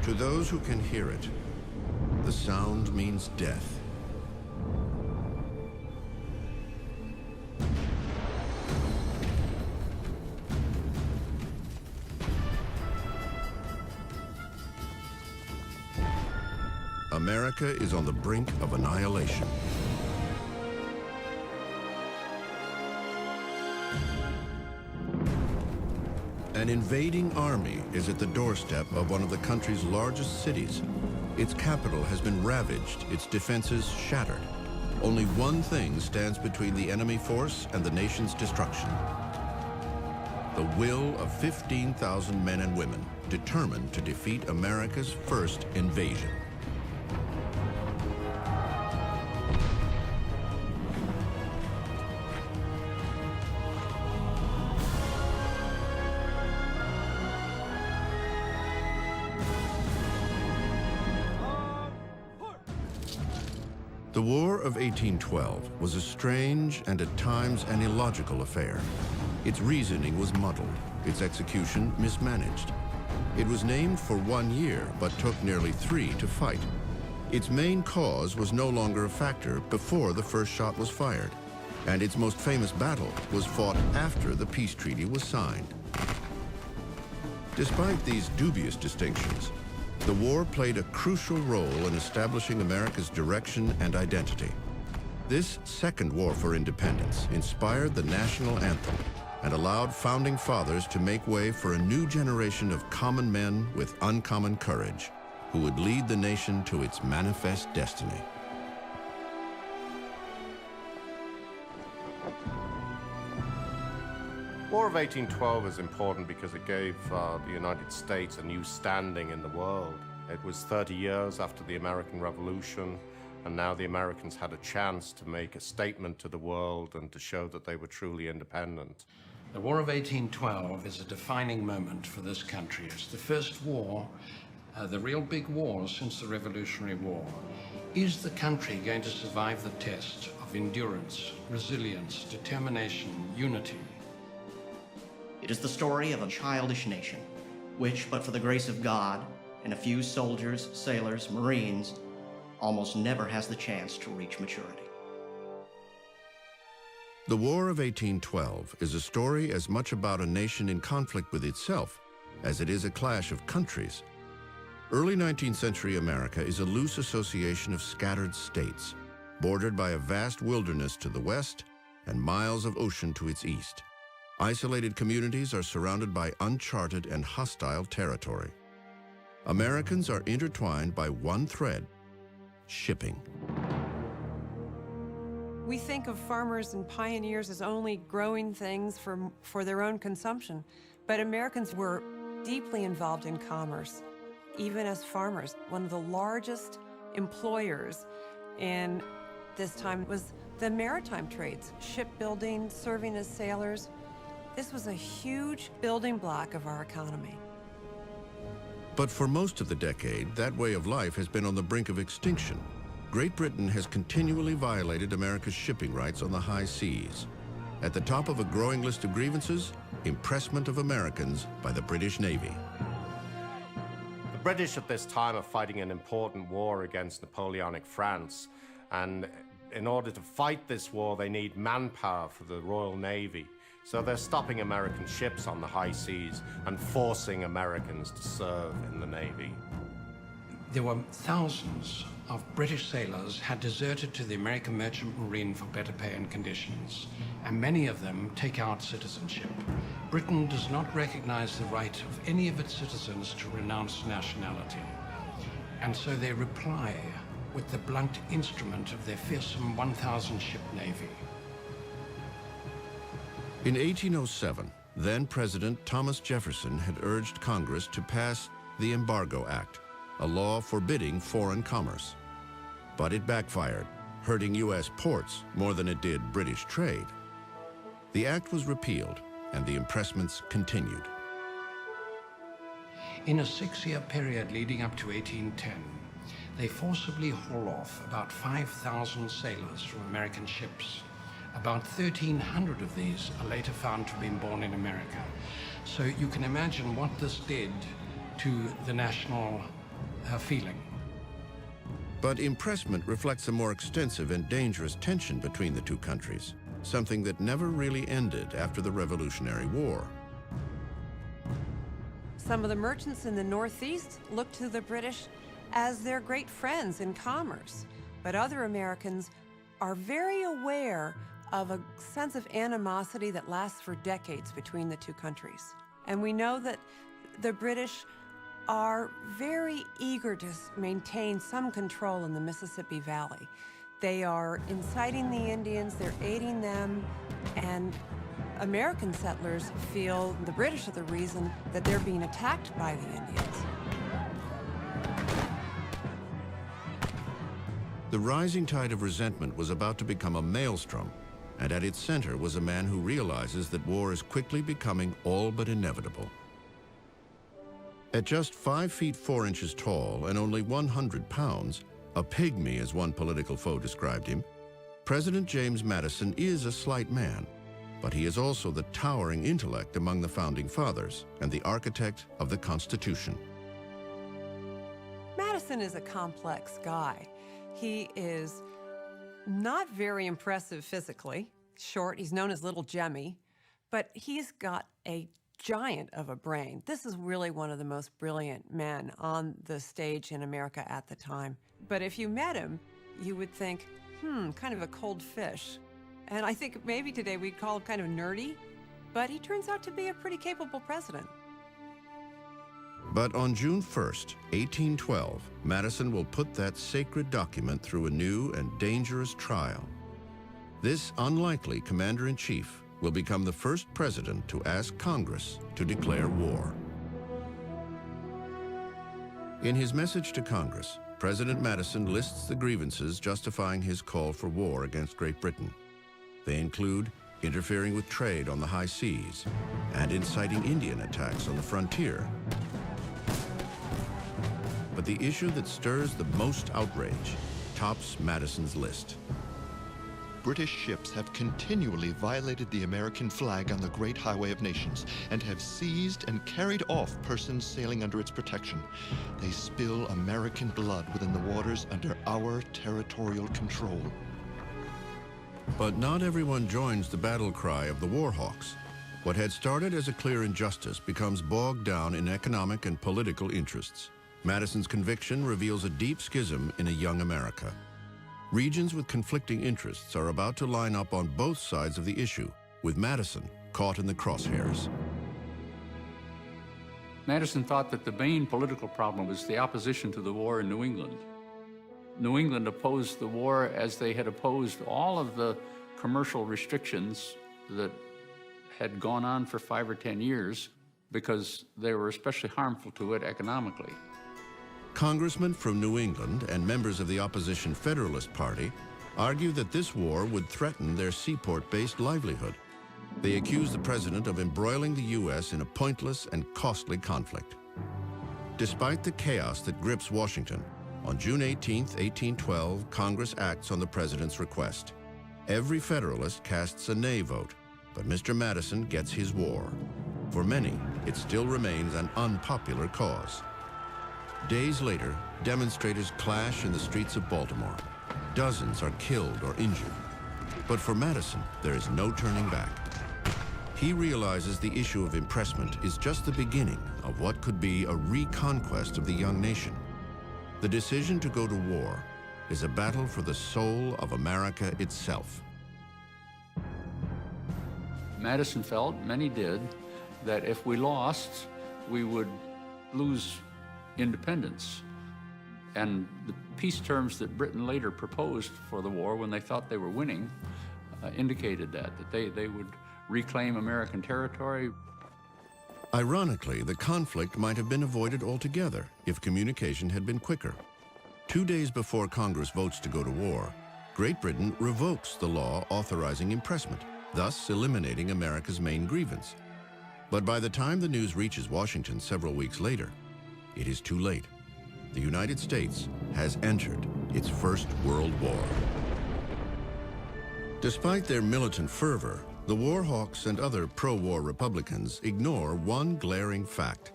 To those who can hear it, the sound means death. America is on the brink of annihilation. An invading army is at the doorstep of one of the country's largest cities. Its capital has been ravaged, its defenses shattered. Only one thing stands between the enemy force and the nation's destruction: the will of 15,000 men and women determined to defeat America's first invasion. The War of 1812 was a strange and at times an illogical affair. Its reasoning was muddled, its execution mismanaged. It was named for 1 year, but took nearly 3 to fight. Its main cause was no longer a factor before the first shot was fired, and its most famous battle was fought after the peace treaty was signed. Despite these dubious distinctions, the war played a crucial role in establishing America's direction and identity. This second war for independence inspired the national anthem and allowed founding fathers to make way for a new generation of common men with uncommon courage who would lead the nation to its manifest destiny. War of 1812 is important because it gave the United States a new standing in the world. It was 30 years after the American Revolution, and now the Americans had a chance to make a statement to the world and to show that they were truly independent. The War of 1812 is a defining moment for this country. It's the first war, the real big war since the Revolutionary War. Is the country going to survive the test of endurance, resilience, determination, unity? It is the story of a childish nation, which, but for the grace of God and a few soldiers, sailors, Marines, almost never has the chance to reach maturity. The War of 1812 is a story as much about a nation in conflict with itself as it is a clash of countries. Early 19th century America is a loose association of scattered states, bordered by a vast wilderness to the west and miles of ocean to its east. Isolated communities are surrounded by uncharted and hostile territory. Americans are intertwined by one thread: shipping. We think of farmers and pioneers as only growing things for their own consumption, but Americans were deeply involved in commerce, even as farmers. One of the largest employers in this time was the maritime trades, shipbuilding, serving as sailors. This was a huge building block of our economy. But for most of the decade, that way of life has been on the brink of extinction. Great Britain has continually violated America's shipping rights on the high seas. At the top of a growing list of grievances, impressment of Americans by the British Navy. The British at this time are fighting an important war against Napoleonic France, and in order to fight this war, they need manpower for the Royal Navy. So they're stopping American ships on the high seas and forcing Americans to serve in the Navy. There were thousands of British sailors had deserted to the American Merchant Marine for better pay and conditions, and many of them take out citizenship. Britain does not recognize the right of any of its citizens to renounce nationality, and so they reply with the blunt instrument of their fearsome 1,000-ship navy. In 1807, then-President Thomas Jefferson had urged Congress to pass the Embargo Act, a law forbidding foreign commerce. But it backfired, hurting U.S. ports more than it did British trade. The act was repealed, and the impressments continued. In a 6-year period leading up to 1810, they forcibly haul off about 5,000 sailors from American ships. About 1,300 of these are later found to have been born in America. So you can imagine what this did to the national feeling. But impressment reflects a more extensive and dangerous tension between the two countries, something that never really ended after the Revolutionary War. Some of the merchants in the Northeast looked to the British as their great friends in commerce, but other Americans are very aware of a sense of animosity that lasts for decades between the two countries. And we know that the British are very eager to maintain some control in the Mississippi Valley. They are inciting the Indians, they're aiding them, and American settlers feel the British are the reason that they're being attacked by the Indians. The rising tide of resentment was about to become a maelstrom, and at its center was a man who realizes that war is quickly becoming all but inevitable. At just 5 feet 4 inches tall and only 100 pounds, a pygmy as one political foe described him, President James Madison is a slight man, but he is also the towering intellect among the founding fathers and the architect of the Constitution. Madison is a complex guy. He is not very impressive physically, short, he's known as Little Jemmy, but he's got a giant of a brain. This is really one of the most brilliant men on the stage in America at the time. But if you met him, you would think, kind of a cold fish. And I think maybe today we'd call him kind of nerdy, but he turns out to be a pretty capable president. But on June 1st, 1812, Madison will put that sacred document through a new and dangerous trial. This unlikely commander-in-chief will become the first president to ask Congress to declare war. In his message to Congress, President Madison lists the grievances justifying his call for war against Great Britain. They include interfering with trade on the high seas and inciting Indian attacks on the frontier. But the issue that stirs the most outrage tops Madison's list. British ships have continually violated the American flag on the Great Highway of Nations and have seized and carried off persons sailing under its protection. They spill American blood within the waters under our territorial control. But not everyone joins the battle cry of the war hawks. What had started as a clear injustice becomes bogged down in economic and political interests. Madison's conviction reveals a deep schism in a young America. Regions with conflicting interests are about to line up on both sides of the issue, with Madison caught in the crosshairs. Madison thought that the main political problem was the opposition to the war in New England. New England opposed the war as they had opposed all of the commercial restrictions that had gone on for 5 or 10 years because they were especially harmful to it economically. Congressmen from New England and members of the opposition Federalist Party argue that this war would threaten their seaport-based livelihood. They accuse the president of embroiling the U.S. in a pointless and costly conflict. Despite the chaos that grips Washington, on June 18, 1812, Congress acts on the president's request. Every Federalist casts a nay vote, but Mr. Madison gets his war. For many, it still remains an unpopular cause. Days later, demonstrators clash in the streets of Baltimore. Dozens are killed or injured. But for Madison, there is no turning back. He realizes the issue of impressment is just the beginning of what could be a reconquest of the young nation. The decision to go to war is a battle for the soul of America itself. Madison felt, many did, that if we lost, we would lose independence. And the peace terms that Britain later proposed for the war when they thought they were winning indicated that they would reclaim American territory. Ironically, the conflict might have been avoided altogether if communication had been quicker. 2 days before Congress votes to go to war, Great Britain revokes the law authorizing impressment, thus eliminating America's main grievance. But by the time the news reaches Washington several weeks later, it is too late. The United States has entered its First World War. Despite their militant fervor, the war hawks and other pro-war Republicans ignore one glaring fact.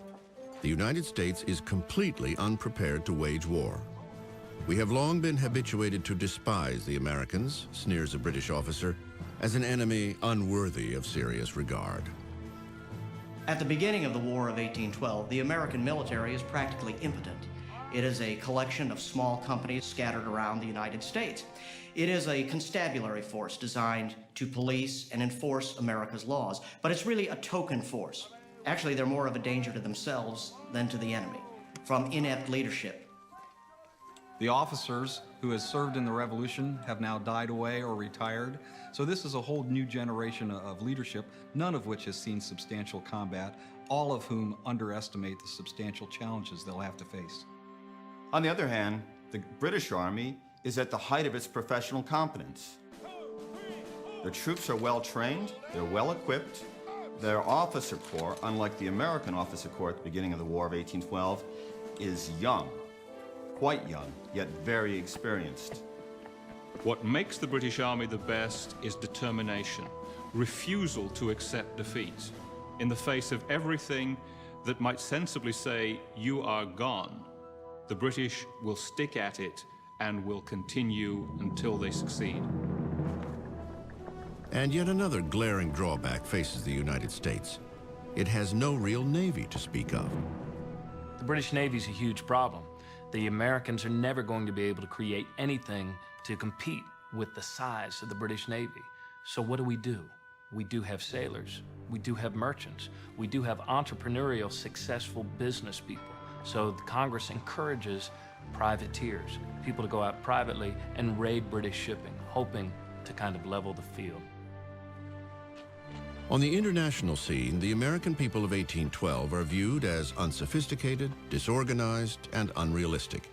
the United States is completely unprepared to wage war. We have long been habituated to despise the Americans, sneers a British officer, as an enemy unworthy of serious regard. At the beginning of the War of 1812, the American military is practically impotent. It is a collection of small companies scattered around the United States. It is a constabulary force designed to police and enforce America's laws, but it's really a token force. Actually, they're more of a danger to themselves than to the enemy, from inept leadership. The officers who had served in the Revolution have now died away or retired. So this is a whole new generation of leadership, none of which has seen substantial combat, all of whom underestimate the substantial challenges they'll have to face. On the other hand, the British Army is at the height of its professional competence. The troops are well trained, they're well equipped. Their officer corps, unlike the American officer corps at the beginning of the War of 1812, is young. Quite young, yet very experienced. What makes the British Army the best is determination, refusal to accept defeat. In the face of everything that might sensibly say, you are gone, the British will stick at it and will continue until they succeed. And yet another glaring drawback faces the United States. It has no real navy to speak of. The British Navy's a huge problem. The Americans are never going to be able to create anything to compete with the size of the British Navy. So what do? We do have sailors. We do have merchants. We do have entrepreneurial, successful business people. So the Congress encourages privateers, people to go out privately and raid British shipping, hoping to kind of level the field. On the international scene, the American people of 1812 are viewed as unsophisticated, disorganized, and unrealistic.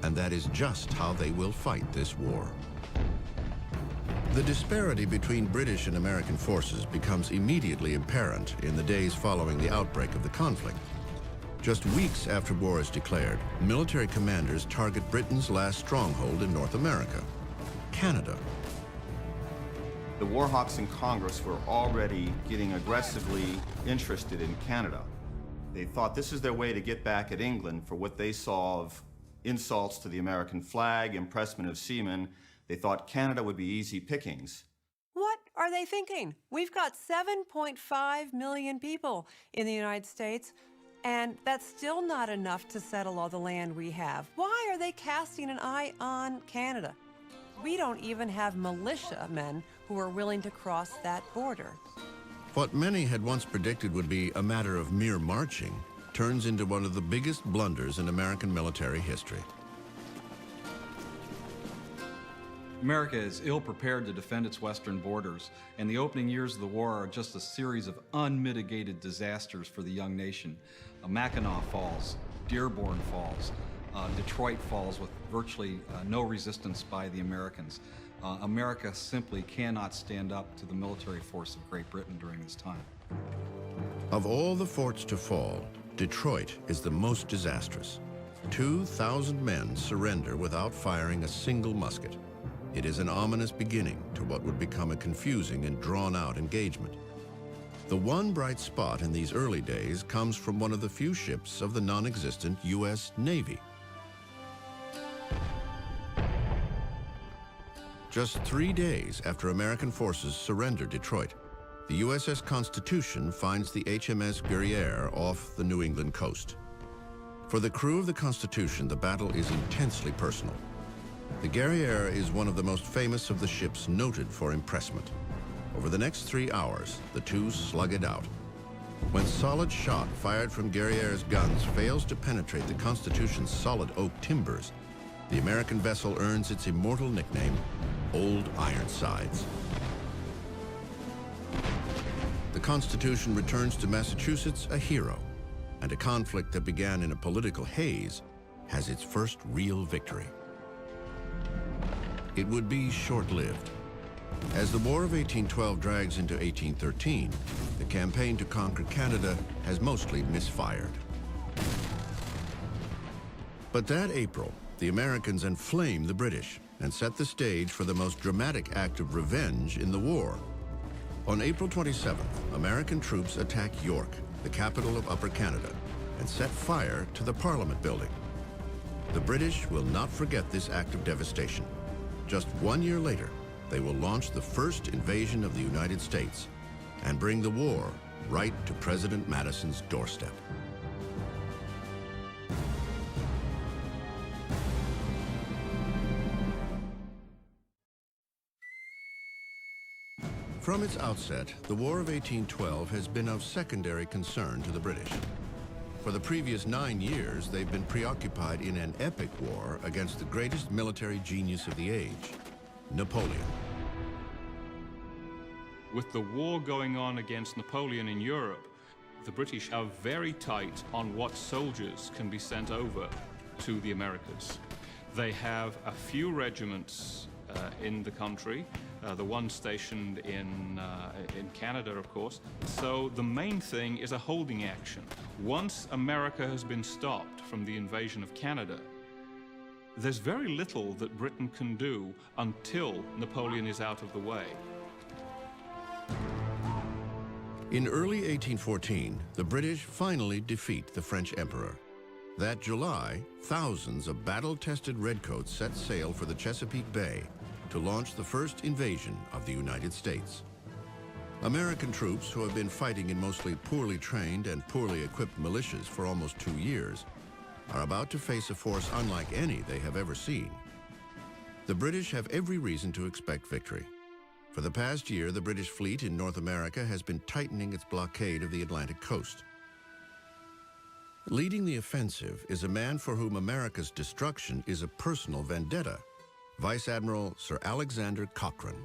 And that is just how they will fight this war. The disparity between British and American forces becomes immediately apparent in the days following the outbreak of the conflict. Just weeks after war is declared, military commanders target Britain's last stronghold in North America, Canada. The Warhawks in Congress were already getting aggressively interested in Canada. They thought this is their way to get back at England for what they saw of insults to the American flag, impressment of seamen. They thought Canada would be easy pickings. What are they thinking? We've got 7.5 million people in the United States, and that's still not enough to settle all the land we have. Why are they casting an eye on Canada? We don't even have militiamen who are willing to cross that border. What many had once predicted would be a matter of mere marching turns into one of the biggest blunders in American military history. America is ill-prepared to defend its western borders, and the opening years of the war are just a series of unmitigated disasters for the young nation. Mackinac Falls, Dearborn Falls, Detroit Falls with virtually no resistance by the Americans. America simply cannot stand up to the military force of Great Britain during this time. Of all the forts to fall, Detroit is the most disastrous. 2,000 men surrender without firing a single musket. It is an ominous beginning to what would become a confusing and drawn-out engagement. The one bright spot in these early days comes from one of the few ships of the non-existent U.S. Navy. Just 3 days after American forces surrender Detroit, the USS Constitution finds the HMS Guerrière off the New England coast. For the crew of the Constitution, the battle is intensely personal. The Guerrière is one of the most famous of the ships noted for impressment. Over the next 3 hours, the two slug it out. When solid shot fired from Guerrière's guns fails to penetrate the Constitution's solid oak timbers, the American vessel earns its immortal nickname, Old Ironsides. The Constitution returns to Massachusetts a hero, and a conflict that began in a political haze has its first real victory. It would be short-lived. As the War of 1812 drags into 1813, the campaign to conquer Canada has mostly misfired. But that April, the Americans enflame the British and set the stage for the most dramatic act of revenge in the war. On April 27th, American troops attack York, the capital of Upper Canada. and set fire to the Parliament building. The British will not forget this act of devastation. Just 1 year later, they will launch the first invasion of the United States and bring the war right to President Madison's doorstep. From its outset, the War of 1812 has been of secondary concern to the British. For the previous 9 years, they've been preoccupied in an epic war against the greatest military genius of the age, Napoleon. With the war going on against Napoleon in Europe, the British are very tight on what soldiers can be sent over to the Americas. They have a few regiments in the country, the one stationed in Canada, of course. So the main thing is a holding action. Once America has been stopped from the invasion of Canada, there's very little that Britain can do until Napoleon is out of the way. In early 1814, the British finally defeat the French emperor. That July, thousands of battle-tested redcoats set sail for the Chesapeake Bay to launch the first invasion of the United States. American troops, who have been fighting in mostly poorly trained and poorly equipped militias for almost 2 years, are about to face a force unlike any they have ever seen. The British have every reason to expect victory. For the past year, the British fleet in North America has been tightening its blockade of the Atlantic coast. Leading the offensive is a man for whom America's destruction is a personal vendetta, Vice Admiral Sir Alexander Cochrane.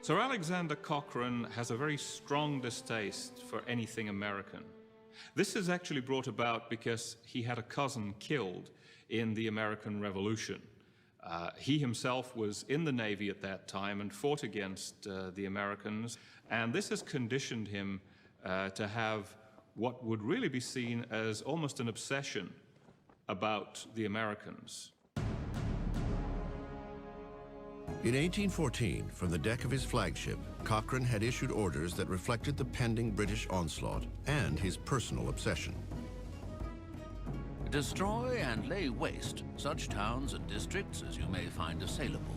Sir Alexander Cochrane has a very strong distaste for anything American. This is actually brought about because he had a cousin killed in the American Revolution. He himself was in the Navy at that time and fought against the Americans, and this has conditioned him to have what would really be seen as almost an obsession about the Americans. In 1814, from the deck of his flagship, Cochrane had issued orders that reflected the pending British onslaught and his personal obsession. Destroy and lay waste such towns and districts as you may find assailable.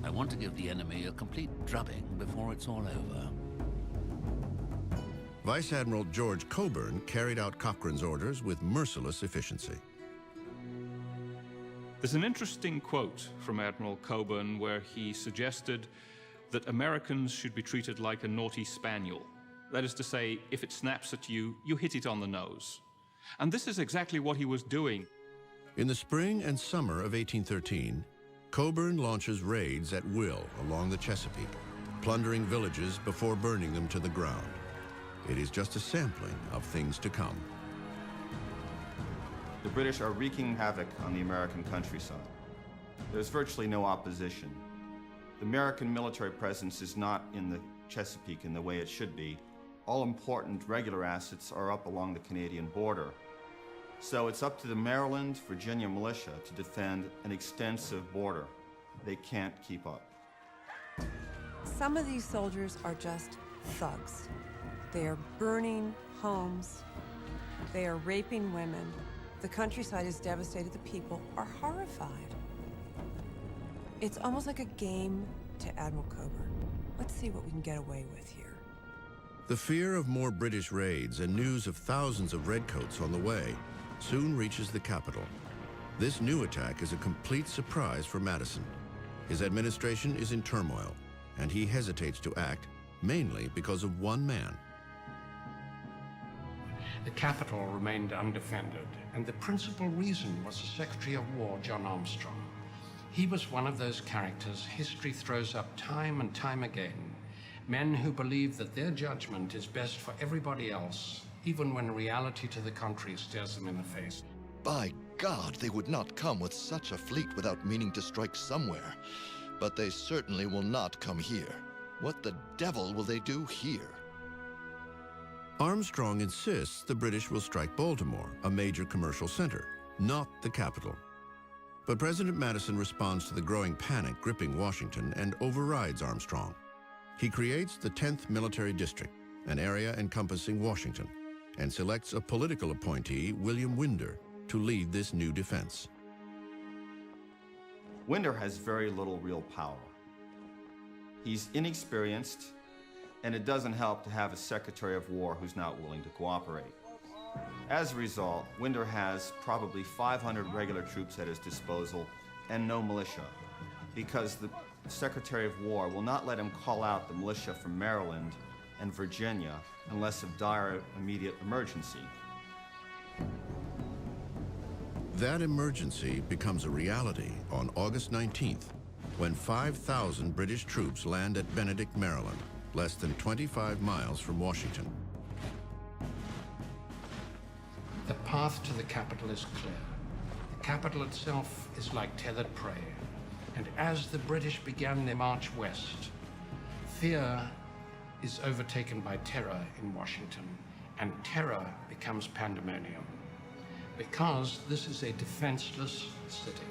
I want to give the enemy a complete drubbing before it's all over. Vice Admiral George Cockburn carried out Cochrane's orders with merciless efficiency. There's an interesting quote from Admiral Cockburn where he suggested that Americans should be treated like a naughty spaniel. That is to say, if it snaps at you, you hit it on the nose. And this is exactly what he was doing. In the spring and summer of 1813, Cockburn launches raids at will along the Chesapeake, plundering villages before burning them to the ground. It is just a sampling of things to come. The British are wreaking havoc on the American countryside. There's virtually no opposition. The American military presence is not in the Chesapeake in the way it should be. All important regular assets are up along the Canadian border. So it's up to the Maryland, Virginia militia to defend an extensive border. They can't keep up. Some of these soldiers are just thugs. They are burning homes. They are raping women. The countryside is devastated. The people are horrified. It's almost like a game to Admiral Cockburn. Let's see what we can get away with here. The fear of more British raids and news of thousands of redcoats on the way soon reaches the capital. This new attack is a complete surprise for Madison. His administration is in turmoil, and he hesitates to act, mainly because of one man. The capital remained undefended, and the principal reason was the Secretary of War, John Armstrong. He was one of those characters history throws up time and time again. Men who believe that their judgment is best for everybody else, even when reality to the contrary stares them in the face. By God, they would not come with such a fleet without meaning to strike somewhere. But they certainly will not come here. What the devil will they do here? Armstrong insists the British will strike Baltimore, a major commercial center, not the capital. But President Madison responds to the growing panic gripping Washington and overrides Armstrong. He creates the 10th Military District, an area encompassing Washington. and selects a political appointee, William Winder, to lead this new defense. Winder has very little real power. He's inexperienced, and it doesn't help to have a Secretary of War who's not willing to cooperate. As a result, Winder has probably 500 regular troops at his disposal and no militia, because the Secretary of War will not let him call out the militia from Maryland and Virginia unless of dire immediate emergency. That emergency becomes a reality on August 19th, when 5,000 British troops land at Benedict, Maryland, less than 25 miles from Washington. The path to the capital is clear. The capital itself is like tethered prey. And as the British began their march west, fear is overtaken by terror in Washington, and terror becomes pandemonium, because this is a defenseless city.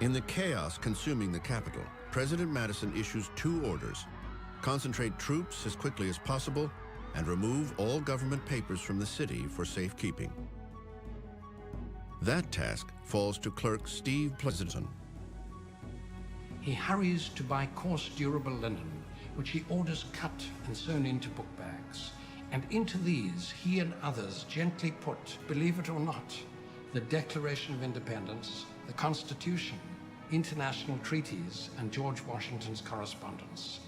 In the chaos consuming the capital, President Madison issues 2 orders: concentrate troops as quickly as possible and remove all government papers from the city for safekeeping. That task falls to clerk Steve Pleasanton. He hurries to buy coarse, durable linen, which he orders cut and sewn into book bags. And into these, he and others gently put, believe it or not, the Declaration of Independence, the Constitution, international treaties, and George Washington's correspondence.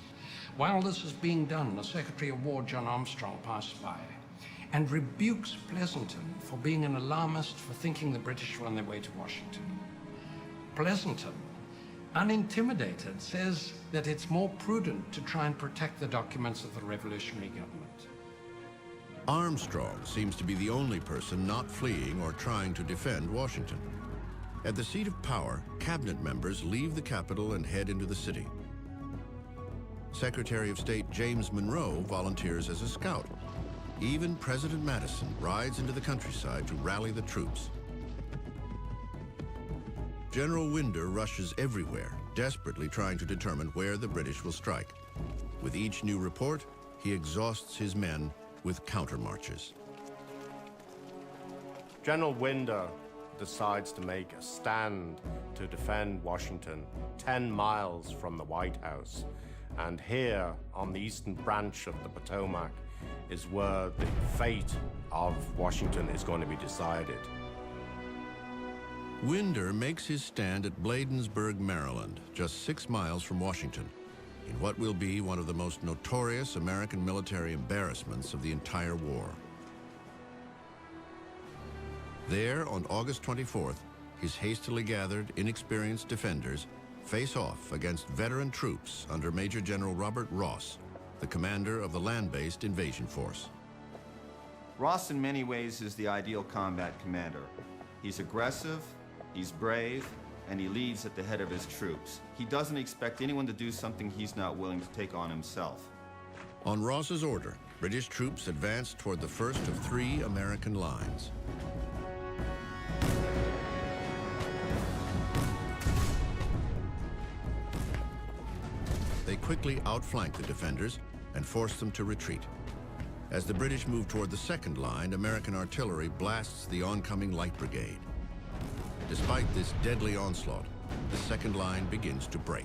While this is being done, the Secretary of War, John Armstrong, passed by and rebukes Pleasanton for being an alarmist for thinking the British were on their way to Washington. Pleasanton, unintimidated, says that it's more prudent to try and protect the documents of the revolutionary government. Armstrong seems to be the only person not fleeing or trying to defend Washington. At the seat of power, cabinet members leave the capital and head into the city. Secretary of State James Monroe volunteers as a scout. Even President Madison rides into the countryside to rally the troops. General Winder rushes everywhere, desperately trying to determine where the British will strike. With each new report, he exhausts his men with countermarches. General Winder decides to make a stand to defend Washington 10 miles from the White House. And here, on the eastern branch of the Potomac, is where the fate of Washington is going to be decided. Winder makes his stand at Bladensburg, Maryland, just 6 miles from Washington, in what will be one of the most notorious American military embarrassments of the entire war. There, on August 24th, his hastily gathered, inexperienced defenders face off against veteran troops under Major General Robert Ross, the commander of the land-based invasion force. Ross, in many ways, is the ideal combat commander. He's aggressive, he's brave, and he leads at the head of his troops. He doesn't expect anyone to do something he's not willing to take on himself. On Ross's order, British troops advanced toward the first of 3 American lines. They quickly outflanked the defenders and forced them to retreat. As the British moved toward the second line, American artillery blasts the oncoming light brigade. Despite this deadly onslaught, the second line begins to break.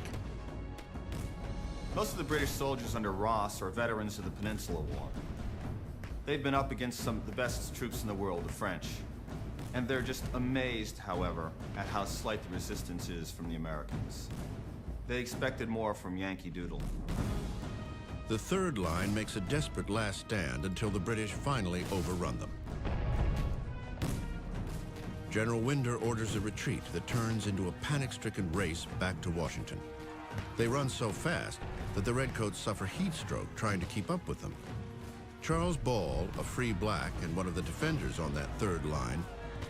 Most of the British soldiers under Ross are veterans of the Peninsula War. They've been up against some of the best troops in the world, the French. And they're just amazed, however, at how slight the resistance is from the Americans. They expected more from Yankee Doodle. The third line makes a desperate last stand until the British finally overrun them. General Winder orders a retreat that turns into a panic-stricken race back to Washington. They run so fast that the Redcoats suffer heat stroke trying to keep up with them. Charles Ball, a free black and one of the defenders on that third line,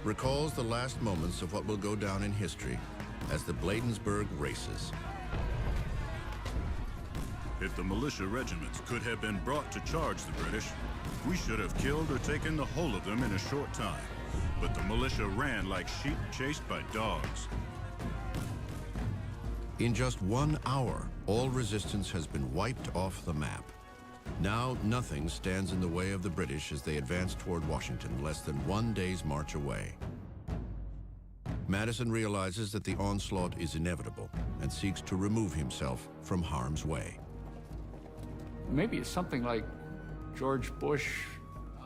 recalls the last moments of what will go down in history as the Bladensburg races. If the militia regiments could have been brought to charge the British, we should have killed or taken the whole of them in a short time. But the militia ran like sheep chased by dogs. In just 1 hour, all resistance has been wiped off the map. Now nothing stands in the way of the British as they advance toward Washington, less than 1 day's march away. Madison realizes that the onslaught is inevitable and seeks to remove himself from harm's way. Maybe it's something like George Bush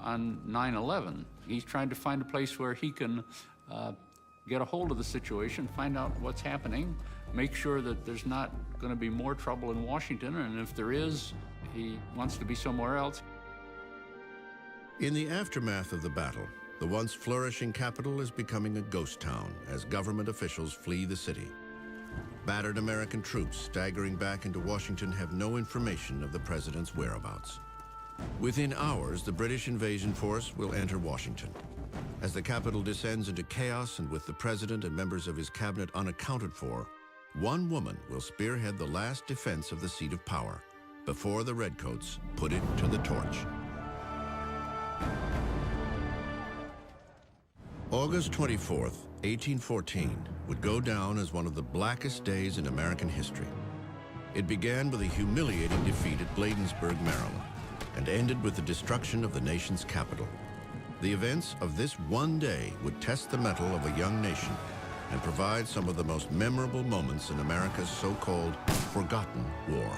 on 9/11. He's trying to find a place where he can get a hold of the situation, find out what's happening, make sure that there's not going to be more trouble in Washington, and if there is, he wants to be somewhere else. In the aftermath of the battle, the once flourishing capital is becoming a ghost town as government officials flee the city. Battered American troops staggering back into Washington have no information of the president's whereabouts. Within hours, the British invasion force will enter Washington. As the capital descends into chaos and with the president and members of his cabinet unaccounted for, one woman will spearhead the last defense of the seat of power before the Redcoats put it to the torch. August 24th, 1814, would go down as one of the blackest days in American history. It began with a humiliating defeat at Bladensburg, Maryland, and ended with the destruction of the nation's capital. The events of this one day would test the mettle of a young nation and provide some of the most memorable moments in America's so-called forgotten war.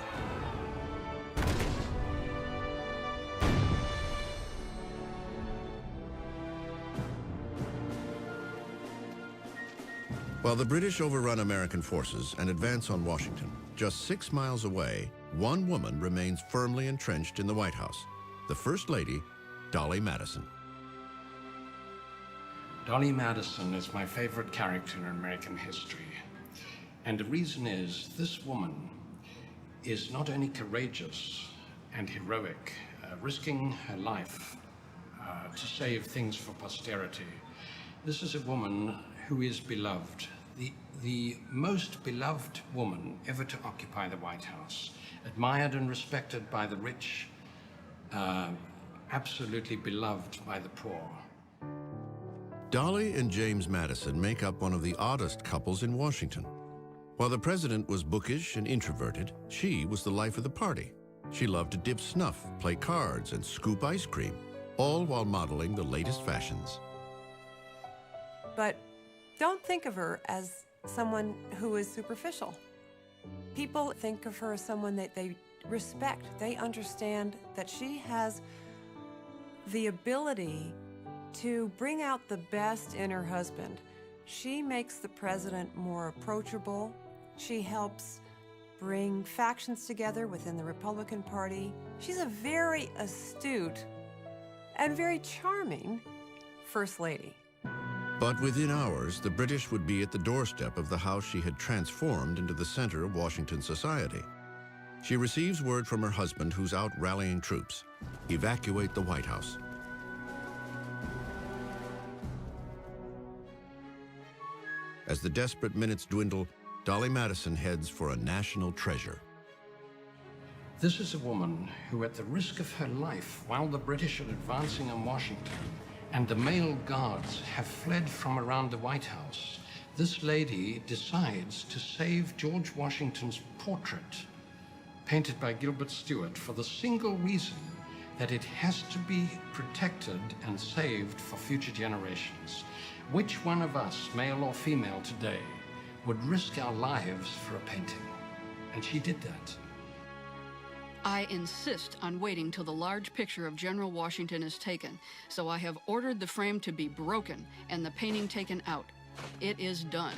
While the British overrun American forces and advance on Washington, just 6 miles away, one woman remains firmly entrenched in the White House, the First Lady, Dolly Madison. Dolly Madison is my favorite character in American history. And the reason is this woman is not only courageous and heroic, risking her life to save things for posterity. This is a woman who is beloved, the most beloved woman ever to occupy the White House, admired and respected by the rich, absolutely beloved by the poor. Dolly and James Madison make up one of the oddest couples in Washington. While the president was bookish and introverted, she was the life of the party. She loved to dip snuff, play cards, and scoop ice cream, all while modeling the latest fashions. But don't think of her as someone who is superficial. People think of her as someone that they respect. They understand that she has the ability to bring out the best in her husband. She makes the president more approachable. She helps bring factions together within the Republican Party. She's a very astute and very charming First Lady. But within hours, the British would be at the doorstep of the house she had transformed into the center of Washington society. She receives word from her husband, who's out rallying troops. Evacuate the White House. As the desperate minutes dwindle, Dolly Madison heads for a national treasure. This is a woman who, at the risk of her life, while the British are advancing on Washington and the male guards have fled from around the White House, this lady decides to save George Washington's portrait, painted by Gilbert Stuart, for the single reason that it has to be protected and saved for future generations. Which one of us, male or female today, would risk our lives for a painting? And she did that. I insist on waiting till the large picture of General Washington is taken, so I have ordered the frame to be broken and the painting taken out. It is done.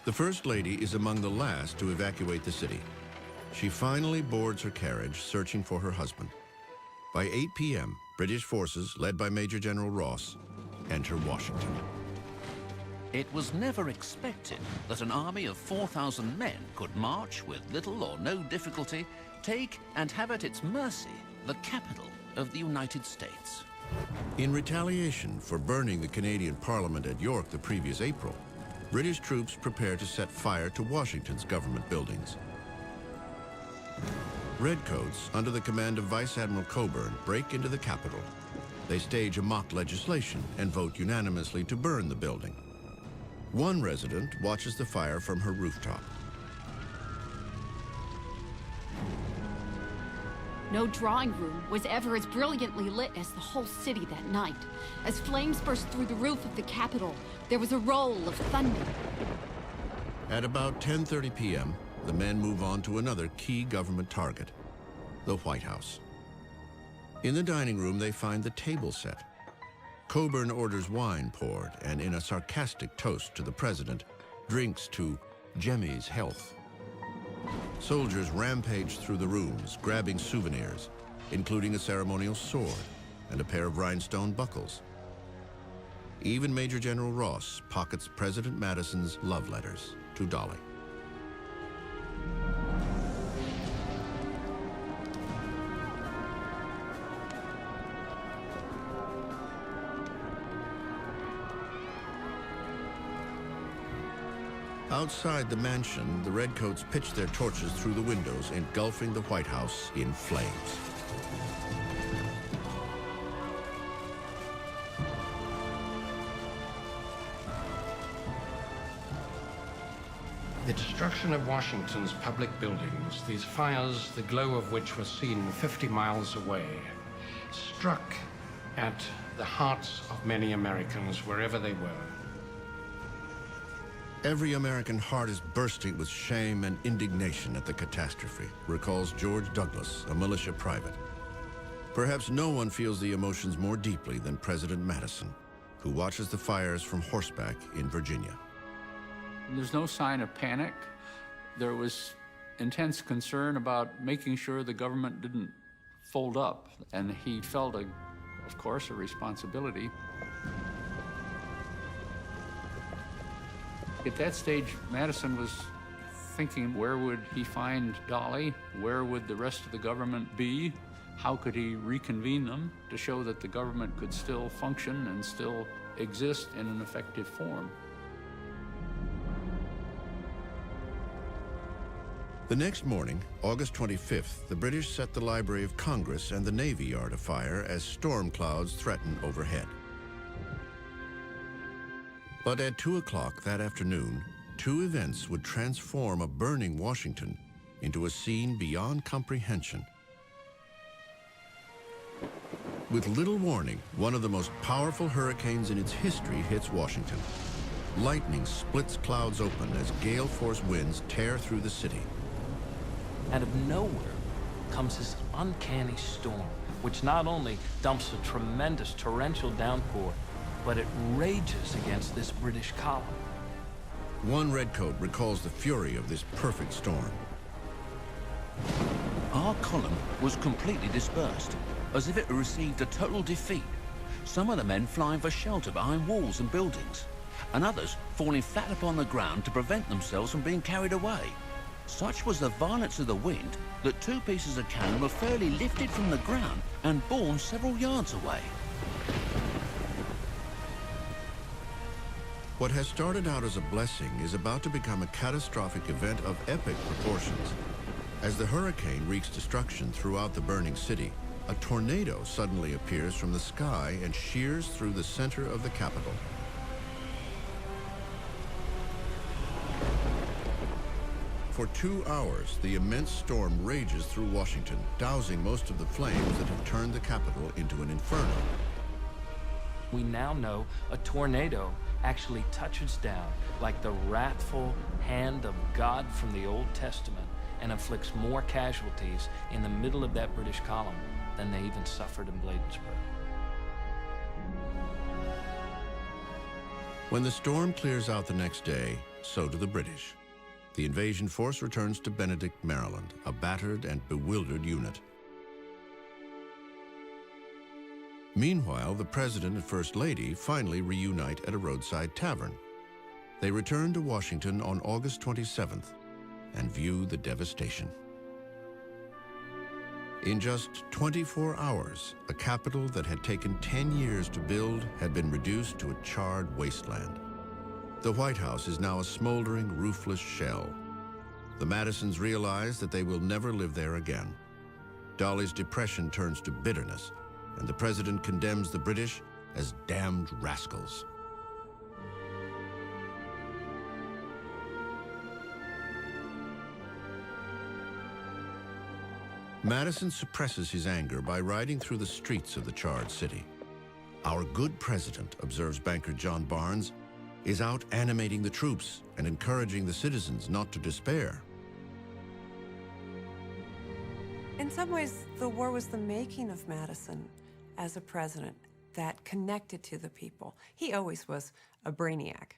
The First Lady is among the last to evacuate the city. She finally boards her carriage, searching for her husband. By 8 p.m., British forces, led by Major General Ross, enter Washington. It was never expected that an army of 4,000 men could march with little or no difficulty, take and have at its mercy the capital of the United States. In retaliation for burning the Canadian Parliament at York the previous April, British troops prepare to set fire to Washington's government buildings. Redcoats, under the command of Vice Admiral Coburn, break into the Capitol. They stage a mock legislation and vote unanimously to burn the building. One resident watches the fire from her rooftop. No drawing room was ever as brilliantly lit as the whole city that night. As flames burst through the roof of the Capitol, there was a roll of thunder. At about 10:30 p.m., the men move on to another key government target, the White House. In the dining room, they find the table set. Coburn orders wine poured, and in a sarcastic toast to the president, drinks to Jemmy's health. Soldiers rampage through the rooms, grabbing souvenirs, including a ceremonial sword and a pair of rhinestone buckles. Even Major General Ross pockets President Madison's love letters to Dolly. Outside the mansion, the Redcoats pitch their torches through the windows, engulfing the White House in flames. The destruction of Washington's public buildings, these fires, the glow of which was seen 50 miles away, struck at the hearts of many Americans wherever they were. Every American heart is bursting with shame and indignation at the catastrophe, recalls George Douglas, a militia private. Perhaps no one feels the emotions more deeply than President Madison, who watches the fires from horseback in Virginia. There's no sign of panic. There was intense concern about making sure the government didn't fold up, and he felt, of course, a responsibility. At that stage, Madison was thinking, where would he find Dolly? Where would the rest of the government be? How could he reconvene them to show that the government could still function and still exist in an effective form? The next morning, August 25th, the British set the Library of Congress and the Navy Yard afire as storm clouds threaten overhead. But at 2 o'clock that afternoon, two events would transform a burning Washington into a scene beyond comprehension. With little warning, one of the most powerful hurricanes in its history hits Washington. Lightning splits clouds open as gale-force winds tear through the city. Out of nowhere comes this uncanny storm, which not only dumps a tremendous torrential downpour, but it rages against this British column. One redcoat recalls the fury of this perfect storm. Our column was completely dispersed, as if it had received a total defeat. Some of the men flying for shelter behind walls and buildings, and others falling flat upon the ground to prevent themselves from being carried away. Such was the violence of the wind that two pieces of cannon were fairly lifted from the ground and borne several yards away. What has started out as a blessing is about to become a catastrophic event of epic proportions. As the hurricane wreaks destruction throughout the burning city, a tornado suddenly appears from the sky and shears through the center of the Capitol. For 2 hours, the immense storm rages through Washington, dousing most of the flames that have turned the Capitol into an inferno. We now know a tornado actually touches down like the wrathful hand of God from the Old Testament and inflicts more casualties in the middle of that British column than they even suffered in Bladensburg. When the storm clears out the next day, so do the British. The invasion force returns to Benedict, Maryland, a battered and bewildered unit. Meanwhile, the President and First Lady finally reunite at a roadside tavern. They return to Washington on August 27th and view the devastation. In just 24 hours, a capital that had taken 10 years to build had been reduced to a charred wasteland. The White House is now a smoldering, roofless shell. The Madisons realize that they will never live there again. Dolly's depression turns to bitterness, and the president condemns the British as damned rascals. Madison suppresses his anger by riding through the streets of the charred city. Our good president, observes banker John Barnes, is out animating the troops and encouraging the citizens not to despair. In some ways, the war was the making of Madison as a president that connected to the people. He always was a brainiac.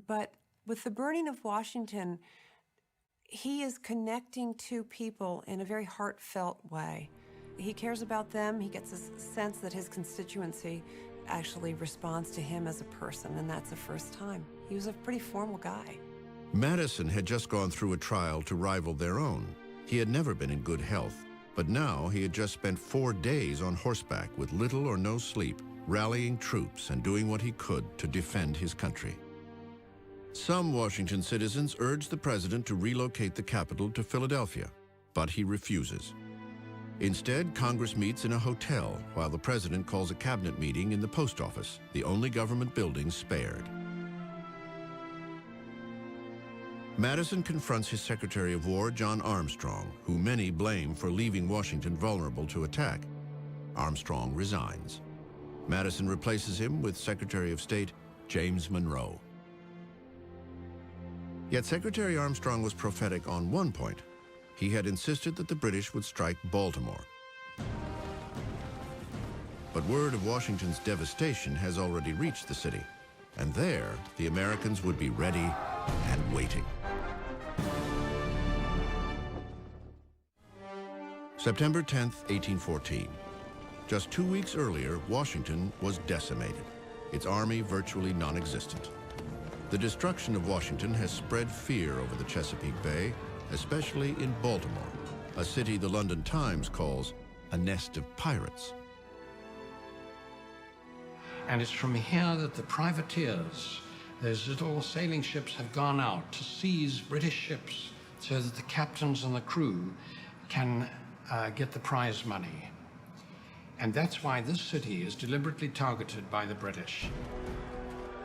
But with the burning of Washington, he is connecting to people in a very heartfelt way. He cares about them. He gets a sense that his constituency actually responds to him as a person, and that's the first time. He was a pretty formal guy. Madison had just gone through a trial to rival their own. He had never been in good health, but now he had just spent 4 days on horseback with little or no sleep, rallying troops and doing what he could to defend his country. Some Washington citizens urged the president to relocate the capital to Philadelphia, but he refuses. Instead, Congress meets in a hotel while the president calls a cabinet meeting in the post office, the only government building spared. Madison confronts his Secretary of War, John Armstrong, who many blame for leaving Washington vulnerable to attack. Armstrong resigns. Madison replaces him with Secretary of State James Monroe. Yet Secretary Armstrong was prophetic on one point. He had insisted that the British would strike Baltimore. But word of Washington's devastation has already reached the city, and there the Americans would be ready and waiting. September 10th, 1814. Just 2 weeks earlier, Washington was decimated, its army virtually non-existent. The destruction of Washington has spread fear over the Chesapeake Bay, especially in Baltimore, a city the London Times calls a nest of pirates. And it's from here that the privateers, those little sailing ships, have gone out to seize British ships so that the captains and the crew can get the prize money. And that's why this city is deliberately targeted by the British.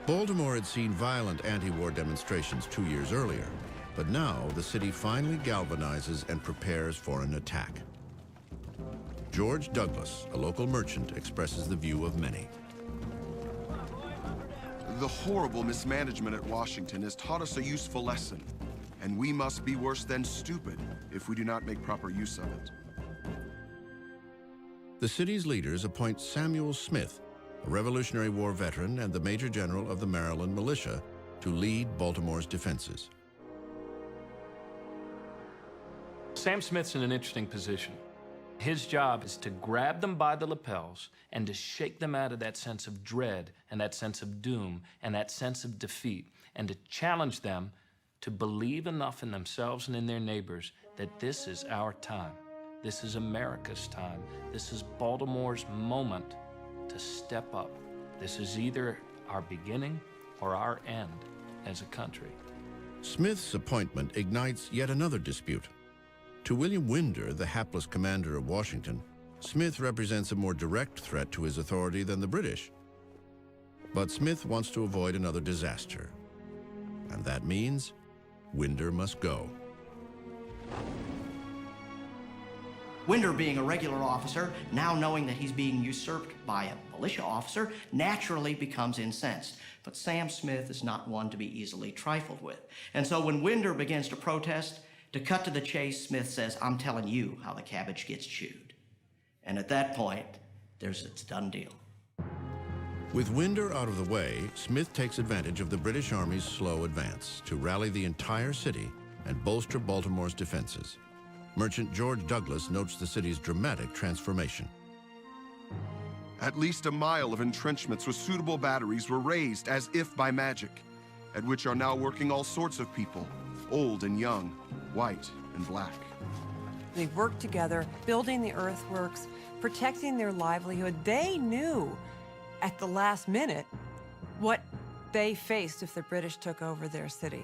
Baltimore had seen violent anti-war demonstrations 2 years earlier, but now the city finally galvanizes and prepares for an attack. George Douglas, a local merchant, expresses the view of many. The horrible mismanagement at Washington has taught us a useful lesson, and we must be worse than stupid if we do not make proper use of it. The city's leaders appoint Samuel Smith, a Revolutionary War veteran and the Major General of the Maryland Militia, to lead Baltimore's defenses. Sam Smith's in an interesting position. His job is to grab them by the lapels and to shake them out of that sense of dread and that sense of doom and that sense of defeat, and to challenge them to believe enough in themselves and in their neighbors that this is our time. This is America's time. This is Baltimore's moment to step up. This is either our beginning or our end as a country. Smith's appointment ignites yet another dispute. To William Winder, the hapless commander of Washington, Smith represents a more direct threat to his authority than the British. But Smith wants to avoid another disaster. And that means Winder must go. Winder, being a regular officer, now knowing that he's being usurped by a militia officer, naturally becomes incensed. But Sam Smith is not one to be easily trifled with. And so when Winder begins to protest, to cut to the chase, Smith says, "I'm telling you how the cabbage gets chewed." And at that point, there's its done deal. With Winder out of the way, Smith takes advantage of the British Army's slow advance to rally the entire city and bolster Baltimore's defenses. Merchant George Douglas notes the city's dramatic transformation. At least a mile of entrenchments with suitable batteries were raised as if by magic, at which are now working all sorts of people, old and young, white and black. They worked together, building the earthworks, protecting their livelihood. They knew at the last minute what they faced if the British took over their city.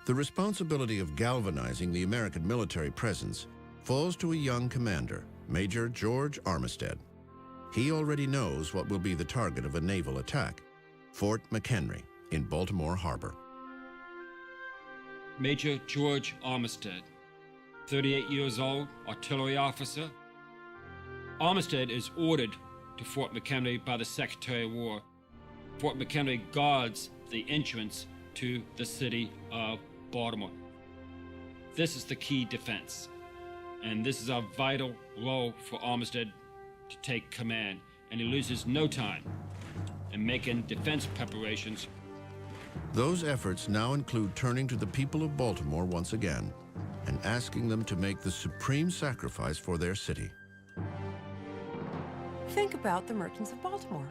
The responsibility of galvanizing the American military presence falls to a young commander, Major George Armistead. He already knows what will be the target of a naval attack, Fort McHenry in Baltimore Harbor. Major George Armistead, 38 years old, artillery officer. Armistead is ordered to Fort McHenry by the Secretary of War. Fort McHenry guards the entrance to the city of Baltimore. This is the key defense, and this is a vital role for Armistead to take command, and he loses no time in making defense preparations. Those efforts now include turning to the people of Baltimore once again and asking them to make the supreme sacrifice for their city. Think about the merchants of Baltimore.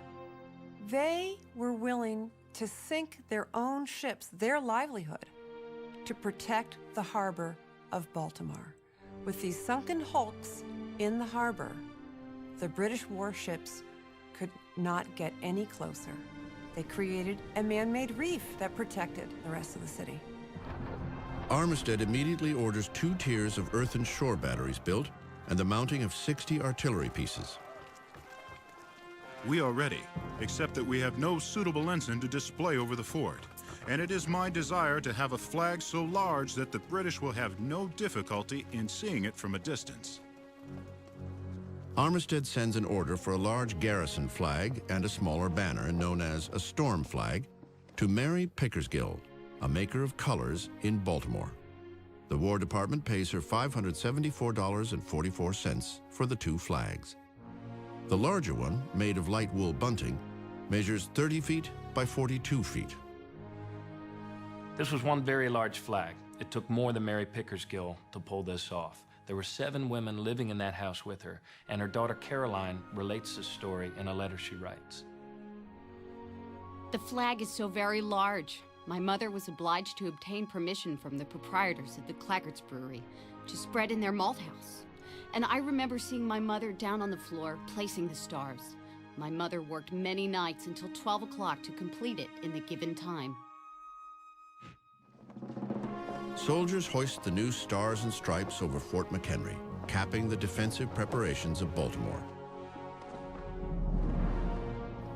They were willing to sink their own ships, their livelihood, to protect the harbor of Baltimore. With these sunken hulks in the harbor, the British warships could not get any closer. They created a man-made reef that protected the rest of the city. Armistead immediately orders 2 tiers of earthen shore batteries built and the mounting of 60 artillery pieces. We are ready, except that we have no suitable ensign to display over the fort. And it is my desire to have a flag so large that the British will have no difficulty in seeing it from a distance. Armistead sends an order for a large garrison flag and a smaller banner, known as a storm flag, to Mary Pickersgill, a maker of colors in Baltimore. The War Department pays her $574.44 for the 2 flags. The larger one, made of light wool bunting, measures 30 feet by 42 feet. This was one very large flag. It took more than Mary Pickersgill to pull this off. There were 7 women living in that house with her, and her daughter Caroline relates this story in a letter she writes. The flag is so very large. My mother was obliged to obtain permission from the proprietors of the Claggart's Brewery to spread in their malt house. And I remember seeing my mother down on the floor placing the stars. My mother worked many nights until 12 o'clock to complete it in the given time. Soldiers hoist the new stars and stripes over Fort McHenry, capping the defensive preparations of Baltimore.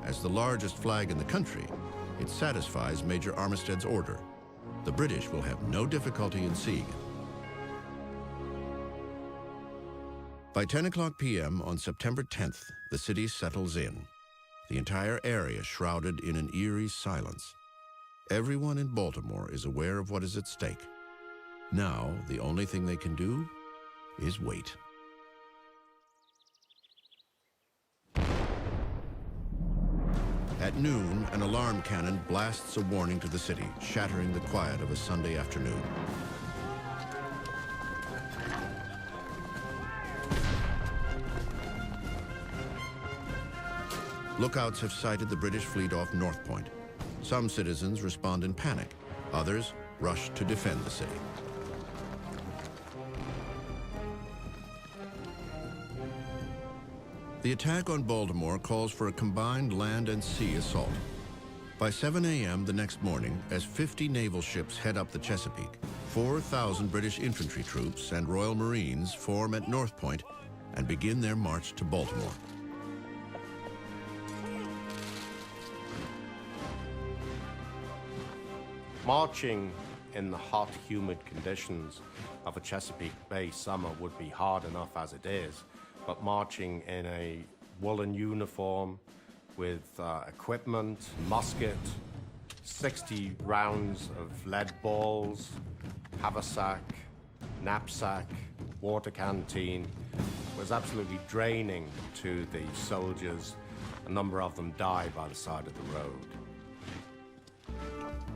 As the largest flag in the country, it satisfies Major Armistead's order. The British will have no difficulty in seeing it. By 10 o'clock p.m. on September 10th, the city settles in, the entire area shrouded in an eerie silence. Everyone in Baltimore is aware of what is at stake. Now, the only thing they can do is wait. At noon, an alarm cannon blasts a warning to the city, shattering the quiet of a Sunday afternoon. Lookouts have sighted the British fleet off North Point. Some citizens respond in panic. Others rush to defend the city. The attack on Baltimore calls for a combined land and sea assault. By 7 a.m. the next morning, as 50 naval ships head up the Chesapeake, 4,000 British infantry troops and Royal Marines form at North Point and begin their march to Baltimore. Marching in the hot, humid conditions of a Chesapeake Bay summer would be hard enough as it is, but marching in a woolen uniform with equipment, musket, 60 rounds of lead balls, haversack, knapsack, water canteen, was absolutely draining to the soldiers. A number of them died by the side of the road.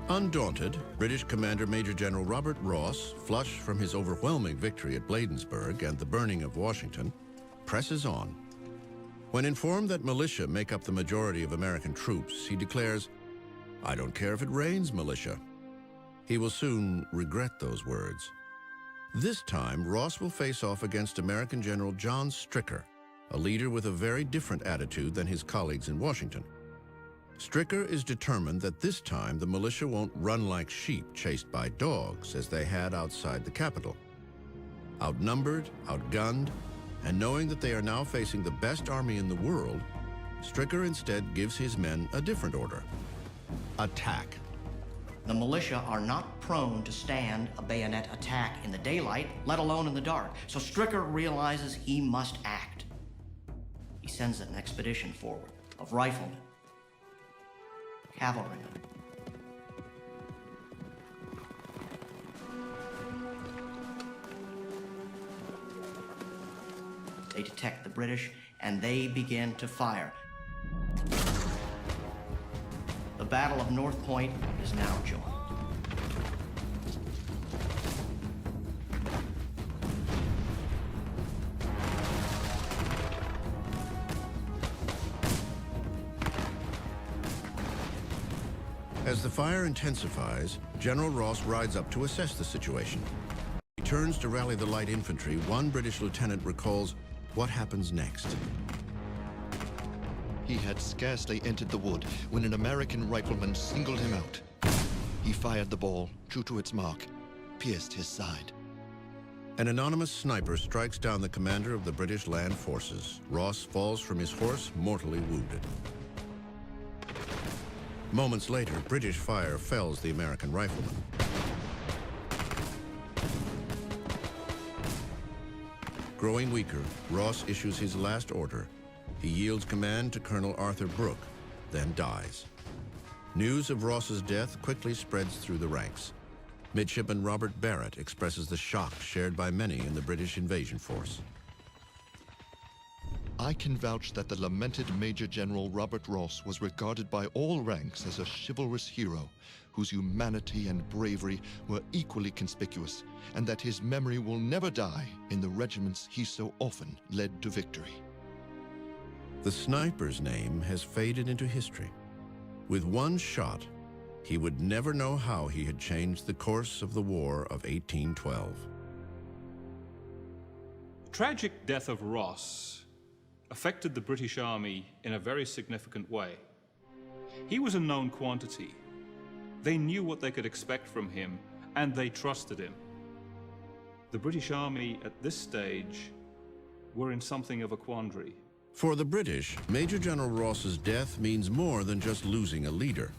Undaunted, British Commander Major General Robert Ross, flush from his overwhelming victory at Bladensburg and the burning of Washington, presses on. When informed that militia make up the majority of American troops, he declares, "I don't care if it rains, militia." He will soon regret those words. This time, Ross will face off against American General John Stricker, a leader with a very different attitude than his colleagues in Washington. Stricker is determined that this time the militia won't run like sheep chased by dogs as they had outside the Capitol. Outnumbered, outgunned, and knowing that they are now facing the best army in the world, Stricker instead gives his men a different order: attack. The militia are not prone to stand a bayonet attack in the daylight, let alone in the dark, so Stricker realizes he must act. He sends an expedition forward of riflemen, cavalrymen, they detect the British, and they begin to fire. The Battle of North Point is now joined. As the fire intensifies, General Ross rides up to assess the situation. He turns to rally the light infantry. One British lieutenant recalls what happens next. He had scarcely entered the wood when an American rifleman singled him out. He fired the ball, true to its mark, pierced his side. An anonymous sniper strikes down the commander of the British land forces. Ross falls from his horse, mortally wounded. Moments later, British fire fells the American rifleman. Growing weaker, Ross issues his last order. He yields command to Colonel Arthur Brooke, then dies. News of Ross's death quickly spreads through the ranks. Midshipman Robert Barrett expresses the shock shared by many in the British invasion force. I can vouch that the lamented Major General Robert Ross was regarded by all ranks as a chivalrous hero whose humanity and bravery were equally conspicuous, and that his memory will never die in the regiments he so often led to victory. The sniper's name has faded into history. With one shot, he would never know how he had changed the course of the War of 1812. The tragic death of Ross affected the British Army in a very significant way. He was a known quantity. They knew what they could expect from him, and they trusted him. The British Army at this stage were in something of a quandary. For the British, Major General Ross's death means more than just losing a leader.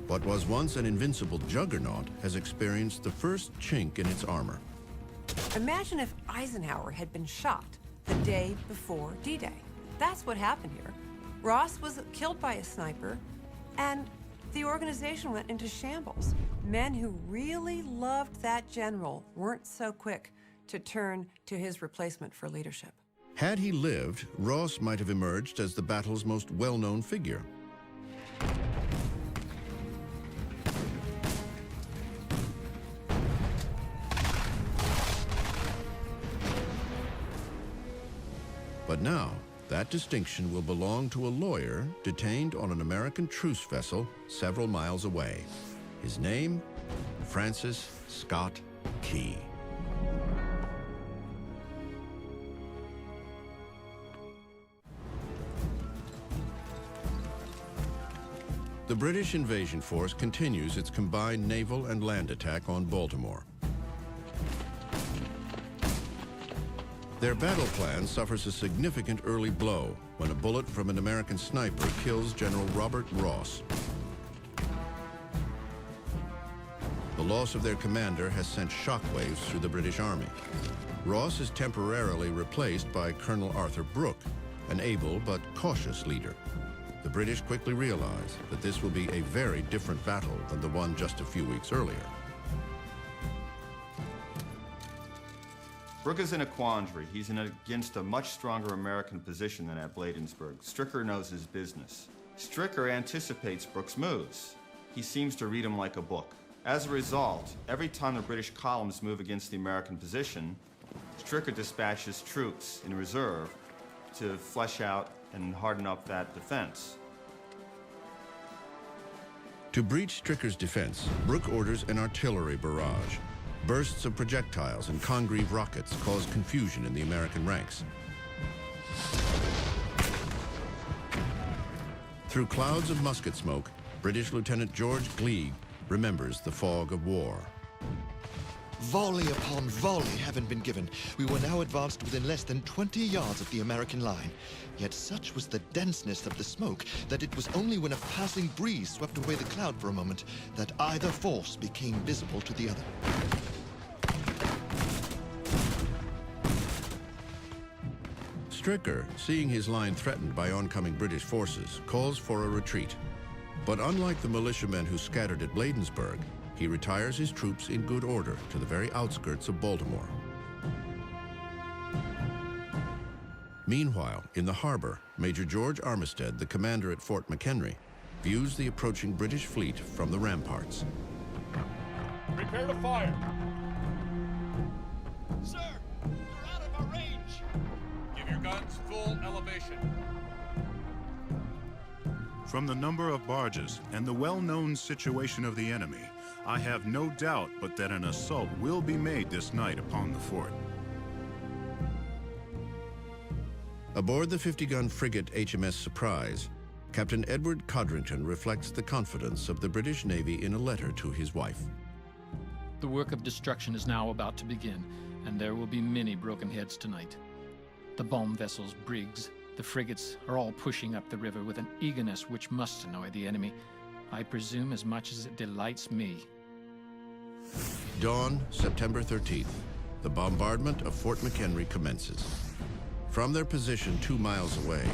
What was once an invincible juggernaut has experienced the first chink in its armor. Imagine if Eisenhower had been shot the day before D-Day. That's what happened here. Ross was killed by a sniper, and the organization went into shambles. Men who really loved that general weren't so quick to turn to his replacement for leadership. Had he lived, Ross might have emerged as the battle's most well-known figure. But now, that distinction will belong to a lawyer detained on an American truce vessel several miles away. His name, Francis Scott Key. The British invasion force continues its combined naval and land attack on Baltimore. Their battle plan suffers a significant early blow when a bullet from an American sniper kills General Robert Ross. The loss of their commander has sent shockwaves through the British Army. Ross is temporarily replaced by Colonel Arthur Brooke, an able but cautious leader. The British quickly realize that this will be a very different battle than the one just a few weeks earlier. Brooke is in a quandary. He's against a much stronger American position than at Bladensburg. Stricker knows his business. Stricker anticipates Brooke's moves. He seems to read him like a book. As a result, every time the British columns move against the American position, Stricker dispatches troops in reserve to flesh out and harden up that defense. To breach Stricker's defense, Brooke orders an artillery barrage. Bursts of projectiles and Congreve rockets cause confusion in the American ranks. Through clouds of musket smoke, British Lieutenant George Gleig remembers the fog of war. Volley upon volley having been given, we were now advanced within less than 20 yards of the American line. Yet such was the denseness of the smoke that it was only when a passing breeze swept away the cloud for a moment that either force became visible to the other. Stricker, seeing his line threatened by oncoming British forces, calls for a retreat. But unlike the militiamen who scattered at Bladensburg, he retires his troops in good order to the very outskirts of Baltimore. Meanwhile, in the harbor, Major George Armistead, the commander at Fort McHenry, views the approaching British fleet from the ramparts. Prepare to fire! Sir, you're out of our range! Give your guns full elevation. From the number of barges and the well-known situation of the enemy, I have no doubt but that an assault will be made this night upon the fort. Aboard the 50-gun frigate HMS Surprise, Captain Edward Codrington reflects the confidence of the British Navy in a letter to his wife. The work of destruction is now about to begin, and there will be many broken heads tonight. The bomb vessels, brigs, the frigates are all pushing up the river with an eagerness which must annoy the enemy, I presume as much as it delights me. Dawn, September 13th. The bombardment of Fort McHenry commences. From their position 2 miles away,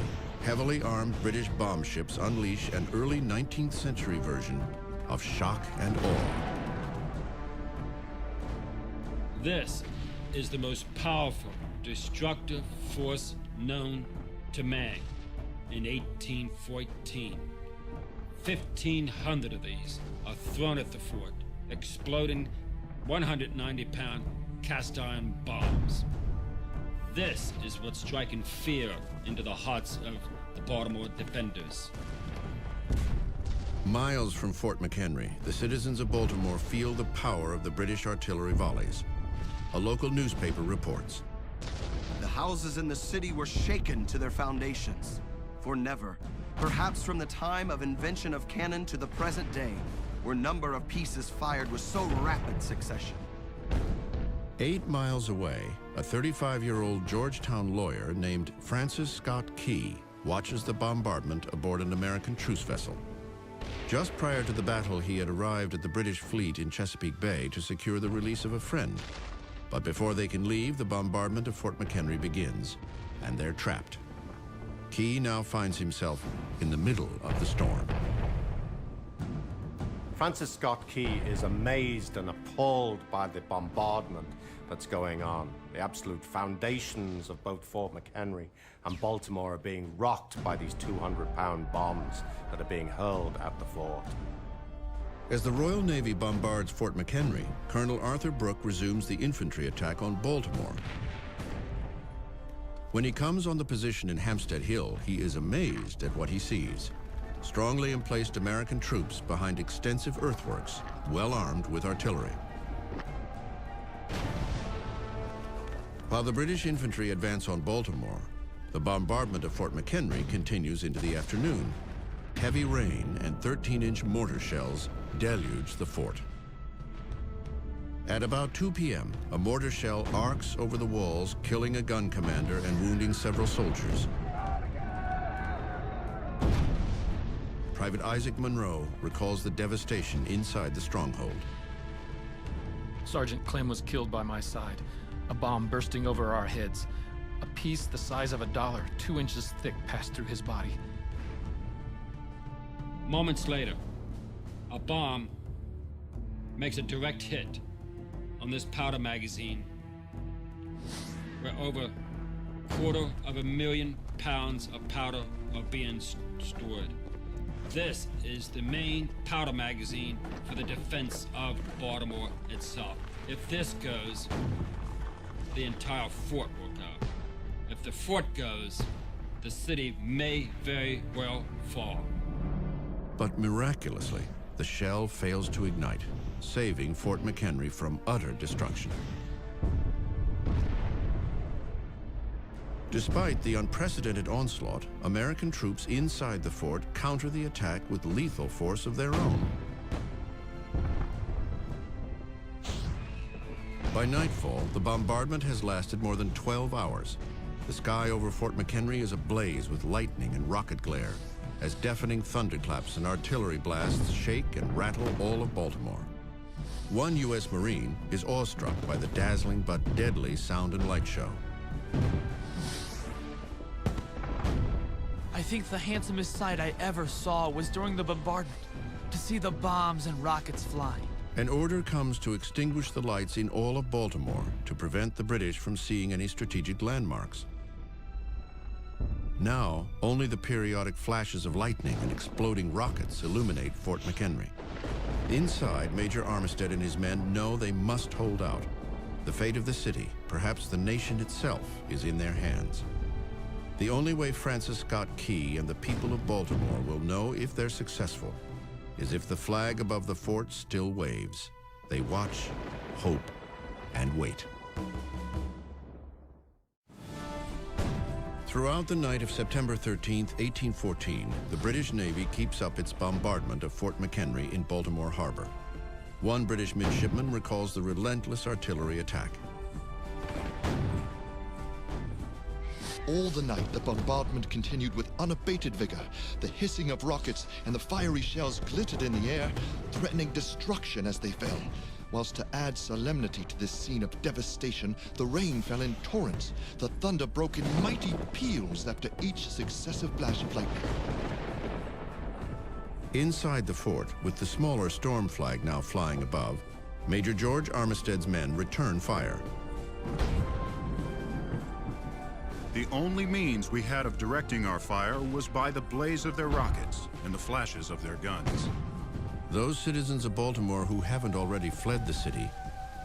heavily armed British bomb ships unleash an early 19th century version of shock and awe. This is the most powerful, destructive force known to man in 1814. 1,500 of these are thrown at the fort, exploding 190-pound cast-iron bombs. This is what's striking fear into the hearts of the Baltimore defenders. Miles from Fort McHenry, the citizens of Baltimore feel the power of the British artillery volleys. A local newspaper reports. The houses in the city were shaken to their foundations, for never, perhaps from the time of invention of cannon to the present day, were number of pieces fired with so rapid succession. 8 miles away, a 35-year-old Georgetown lawyer named Francis Scott Key watches the bombardment aboard an American truce vessel. Just prior to the battle, he had arrived at the British fleet in Chesapeake Bay to secure the release of a friend. But before they can leave, the bombardment of Fort McHenry begins, and they're trapped. Key now finds himself in the middle of the storm. Francis Scott Key is amazed and appalled by the bombardment that's going on. The absolute foundations of both Fort McHenry and Baltimore are being rocked by these 200-pound bombs that are being hurled at the fort. As the Royal Navy bombards Fort McHenry, Colonel Arthur Brooke resumes the infantry attack on Baltimore. When he comes on the position in Hampstead Hill, he is amazed at what he sees. Strongly emplaced American troops behind extensive earthworks, well armed with artillery. While the British infantry advance on Baltimore, the bombardment of Fort McHenry continues into the afternoon. Heavy rain and 13-inch mortar shells deluge the fort. At about 2 p.m., a mortar shell arcs over the walls, killing a gun commander and wounding several soldiers. Private Isaac Monroe recalls the devastation inside the stronghold. Sergeant Clem was killed by my side, a bomb bursting over our heads. A piece the size of $1, 2 inches thick, passed through his body. Moments later, a bomb makes a direct hit on this powder magazine, where over 250,000 pounds of powder are being stored. This is the main powder magazine for the defense of Baltimore itself. If this goes, the entire fort will go. If the fort goes, the city may very well fall. But miraculously, the shell fails to ignite, saving Fort McHenry from utter destruction. Despite the unprecedented onslaught, American troops inside the fort counter the attack with lethal force of their own. By nightfall, the bombardment has lasted more than 12 hours. The sky over Fort McHenry is ablaze with lightning and rocket glare, as deafening thunderclaps and artillery blasts shake and rattle all of Baltimore. One U.S. Marine is awestruck by the dazzling but deadly sound and light show. I think the handsomest sight I ever saw was during the bombardment, to see the bombs and rockets flying. An order comes to extinguish the lights in all of Baltimore to prevent the British from seeing any strategic landmarks. Now, only the periodic flashes of lightning and exploding rockets illuminate Fort McHenry. Inside, Major Armistead and his men know they must hold out. The fate of the city, perhaps the nation itself, is in their hands. The only way Francis Scott Key and the people of Baltimore will know if they're successful is if the flag above the fort still waves. They watch, hope, and wait. Throughout the night of September 13, 1814, the British Navy keeps up its bombardment of Fort McHenry in Baltimore Harbor. One British midshipman recalls the relentless artillery attack. All the night, the bombardment continued with unabated vigor. The hissing of rockets and the fiery shells glittered in the air, threatening destruction as they fell. Whilst to add solemnity to this scene of devastation, the rain fell in torrents. The thunder broke in mighty peals after each successive flash of lightning. Inside the fort, with the smaller storm flag now flying above, Major George Armistead's men return fire. The only means we had of directing our fire was by the blaze of their rockets and the flashes of their guns. Those citizens of Baltimore who haven't already fled the city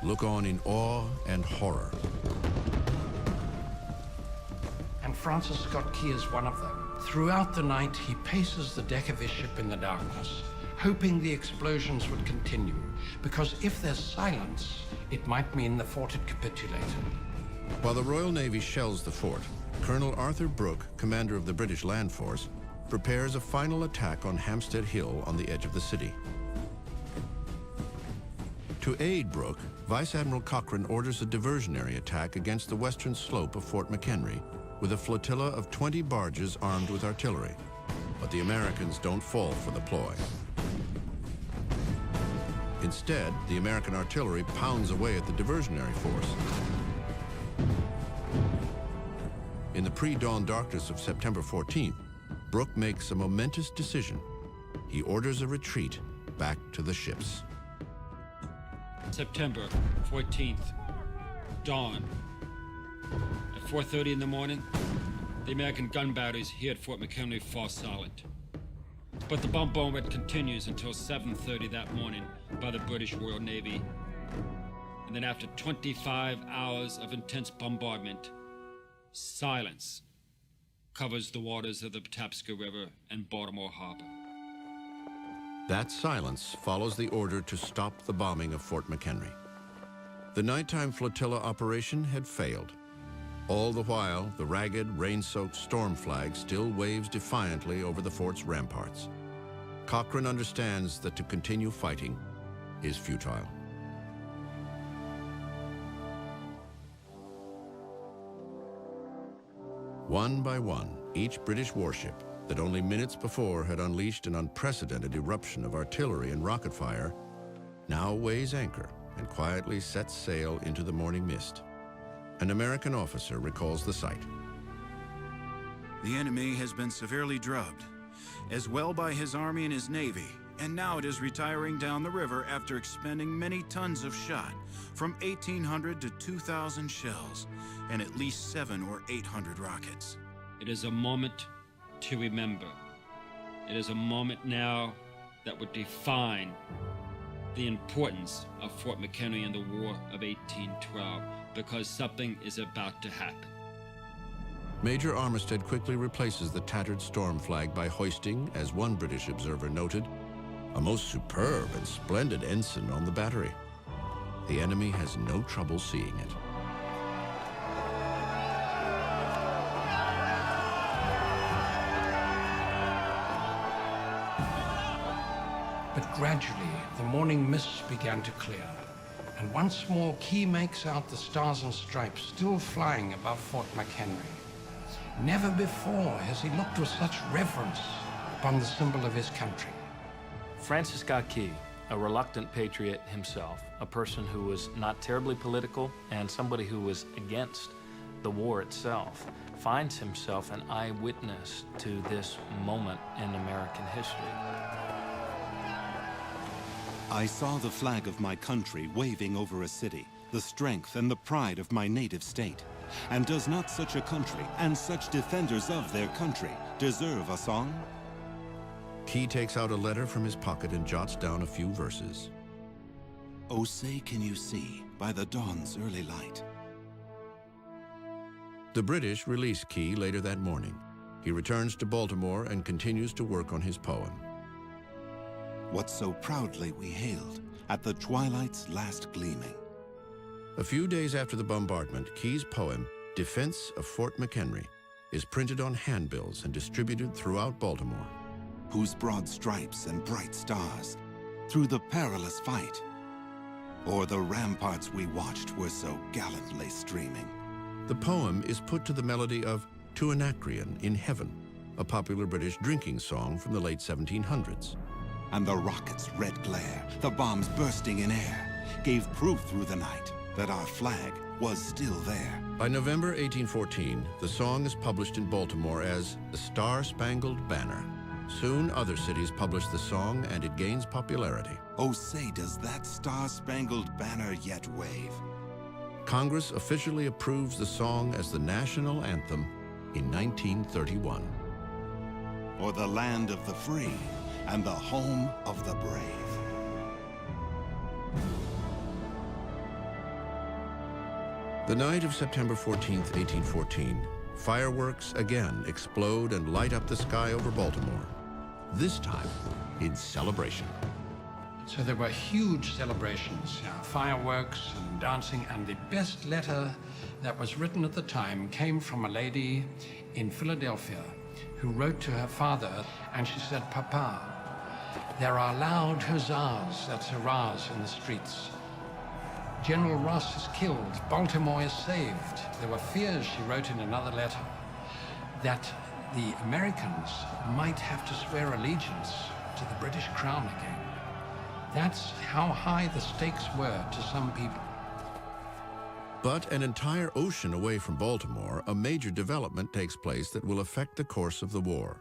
look on in awe and horror. And Francis Scott Key is one of them. Throughout the night, he paces the deck of his ship in the darkness, hoping the explosions would continue, because if there's silence, it might mean the fort had capitulated. While the Royal Navy shells the fort, Colonel Arthur Brooke, commander of the British Land Force, prepares a final attack on Hampstead Hill on the edge of the city. To aid Brooke, Vice Admiral Cochrane orders a diversionary attack against the western slope of Fort McHenry with a flotilla of 20 barges armed with artillery. But the Americans don't fall for the ploy. Instead, the American artillery pounds away at the diversionary force. In the pre-dawn darkness of September 14th, Brooke makes a momentous decision. He orders a retreat back to the ships. September 14th, dawn. At 4:30 in the morning, the American gun batteries here at Fort McHenry fall silent. But the bombardment continues until 7:30 that morning by the British Royal Navy. And then after 25 hours of intense bombardment, silence covers the waters of the Patapsco River and Baltimore Harbor. That silence follows the order to stop the bombing of Fort McHenry. The nighttime flotilla operation had failed. All the while, the ragged, rain-soaked storm flag still waves defiantly over the fort's ramparts. Cochrane understands that to continue fighting is futile. One by one, each British warship that only minutes before had unleashed an unprecedented eruption of artillery and rocket fire now weighs anchor and quietly sets sail into the morning mist. An American officer recalls the sight. The enemy has been severely drubbed, as well by his army and his navy, and now it is retiring down the river after expending many tons of shot, from 1,800 to 2,000 shells, and at least 700 or 800 rockets. It is a moment to remember. It is a moment now that would define the importance of Fort McHenry in the War of 1812, because something is about to happen. Major Armistead quickly replaces the tattered storm flag by hoisting, as one British observer noted, a most superb and splendid ensign on the battery. The enemy has no trouble seeing it. But gradually, the morning mists began to clear, And once more, Key makes out the stars and stripes still flying above Fort McHenry. Never before has he looked with such reverence upon the symbol of his country. Francis Scott Key, a reluctant patriot himself, a person who was not terribly political and somebody who was against the war itself, finds himself an eyewitness to this moment in American history. I saw the flag of my country waving over a city, the strength and the pride of my native state. And does not such a country and such defenders of their country deserve a song? Key takes out a letter from his pocket and jots down a few verses. Oh, say can you see by the dawn's early light. The British release Key later that morning. He returns to Baltimore and continues to work on his poem. What so proudly we hailed at the twilight's last gleaming. A few days after the bombardment, Key's poem, Defense of Fort McHenry, is printed on handbills and distributed throughout Baltimore. Whose broad stripes and bright stars, through the perilous fight, o'er the ramparts we watched were so gallantly streaming. The poem is put to the melody of To Anacreon in Heaven, a popular British drinking song from the late 1700s. And the rocket's red glare, the bombs bursting in air, gave proof through the night that our flag was still there. By November 1814, the song is published in Baltimore as the Star-Spangled Banner. Soon, other cities publish the song, and it gains popularity. Oh, say, does that star-spangled banner yet wave? Congress officially approves the song as the national anthem in 1931. For the land of the free and the home of the brave. The night of September 14th, 1814, fireworks again explode and light up the sky over Baltimore, this time in celebration. So there were huge celebrations, fireworks and dancing, and the best letter that was written at the time came from a lady in Philadelphia who wrote to her father, and she said, "Papa, there are loud huzzahs, that's hurrahs, in the streets. General Ross is killed, Baltimore is saved." There were fears, she wrote in another letter, that the Americans might have to swear allegiance to the British crown again. That's how high the stakes were to some people. But an entire ocean away from Baltimore, a major development takes place that will affect the course of the war.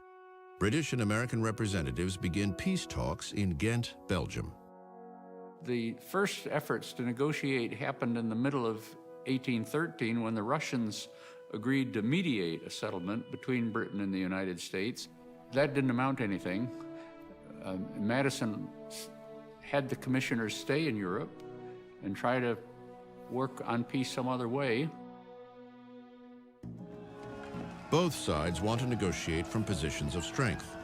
British and American representatives begin peace talks in Ghent, Belgium. The first efforts to negotiate happened in the middle of 1813 when the Russians agreed to mediate a settlement between Britain and the United States. That didn't amount to anything. Madison had the commissioners stay in Europe and try to work on peace some other way. Both sides want to negotiate from positions of strength.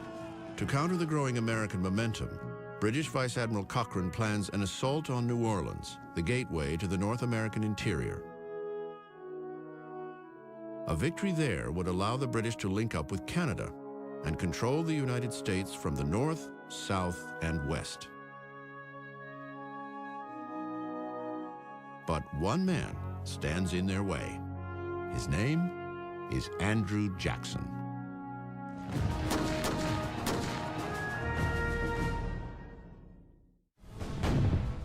To counter the growing American momentum, British Vice Admiral Cochrane plans an assault on New Orleans, the gateway to the North American interior. A victory there would allow the British to link up with Canada and control the United States from the north, south, and west. But one man stands in their way. His name is Andrew Jackson.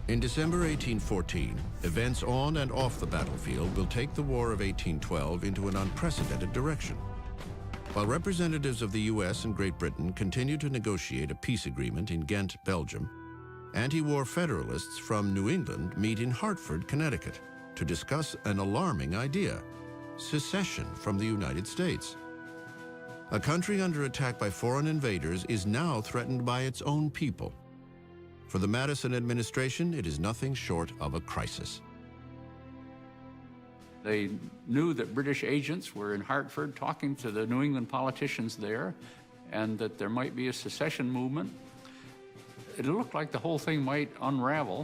In December 1814, events on and off the battlefield will take the War of 1812 into an unprecedented direction. While representatives of the U.S. and Great Britain continue to negotiate a peace agreement in Ghent, Belgium, anti-war Federalists from New England meet in Hartford, Connecticut, to discuss an alarming idea: secession from the United States. A country under attack by foreign invaders is now threatened by its own people. For the Madison administration, it is nothing short of a crisis. They knew that British agents were in Hartford talking to the New England politicians there, and that there might be a secession movement. It looked like the whole thing might unravel.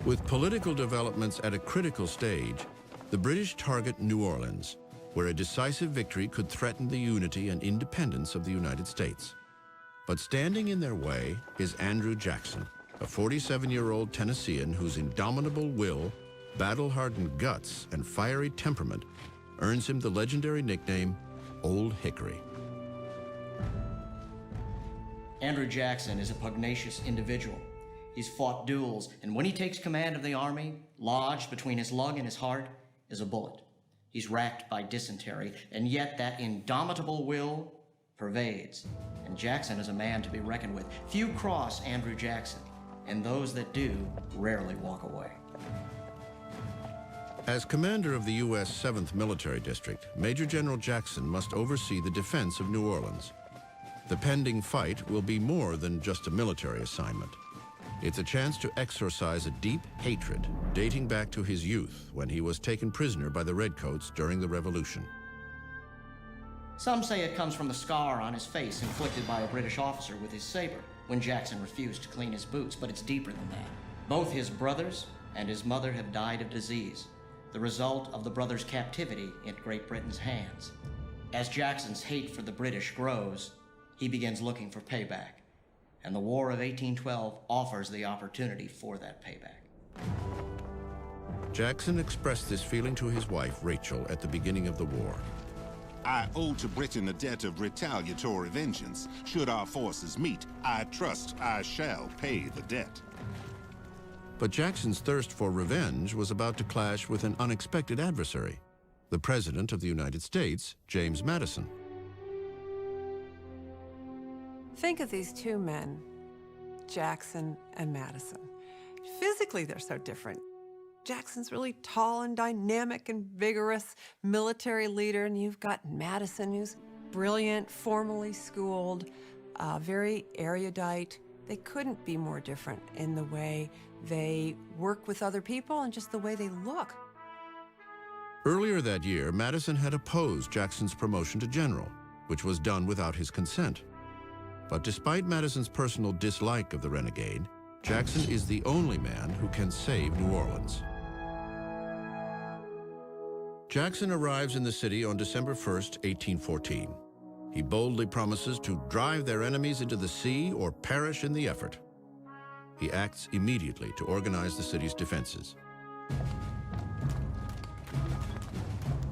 With political developments at a critical stage, the British target New Orleans, where a decisive victory could threaten the unity and independence of the United States. But standing in their way is Andrew Jackson, a 47-year-old Tennessean whose indomitable will, battle-hardened guts, and fiery temperament earns him the legendary nickname Old Hickory. Andrew Jackson is a pugnacious individual. He's fought duels, and when he takes command of the army, lodged between his lung and his heart is a bullet. He's racked by dysentery, and yet that indomitable will pervades. And Jackson is a man to be reckoned with. Few cross Andrew Jackson, and those that do rarely walk away. As commander of the U.S. 7th Military District, Major General Jackson must oversee the defense of New Orleans. The pending fight will be more than just a military assignment. It's a chance to exorcise a deep hatred dating back to his youth when he was taken prisoner by the Redcoats during the Revolution. Some say it comes from the scar on his face inflicted by a British officer with his saber when Jackson refused to clean his boots, but it's deeper than that. Both his brothers and his mother have died of disease, the result of the brothers' captivity in Great Britain's hands. As Jackson's hate for the British grows, he begins looking for payback, and the War of 1812 offers the opportunity for that payback. Jackson expressed this feeling to his wife, Rachel, at the beginning of the war. I owe to Britain a debt of retaliatory vengeance. Should our forces meet, I trust I shall pay the debt. But Jackson's thirst for revenge was about to clash with an unexpected adversary, the President of the United States, James Madison. Think of these two men, Jackson and Madison. Physically, they're so different. Jackson's really tall and dynamic and vigorous military leader, and you've got Madison, who's brilliant, formally schooled, very erudite. They couldn't be more different in the way they work with other people and just the way they look. Earlier that year, Madison had opposed Jackson's promotion to general, which was done without his consent. But despite Madison's personal dislike of the renegade, Jackson is the only man who can save New Orleans. Jackson arrives in the city on December 1st, 1814. He boldly promises to drive their enemies into the sea or perish in the effort. He acts immediately to organize the city's defenses.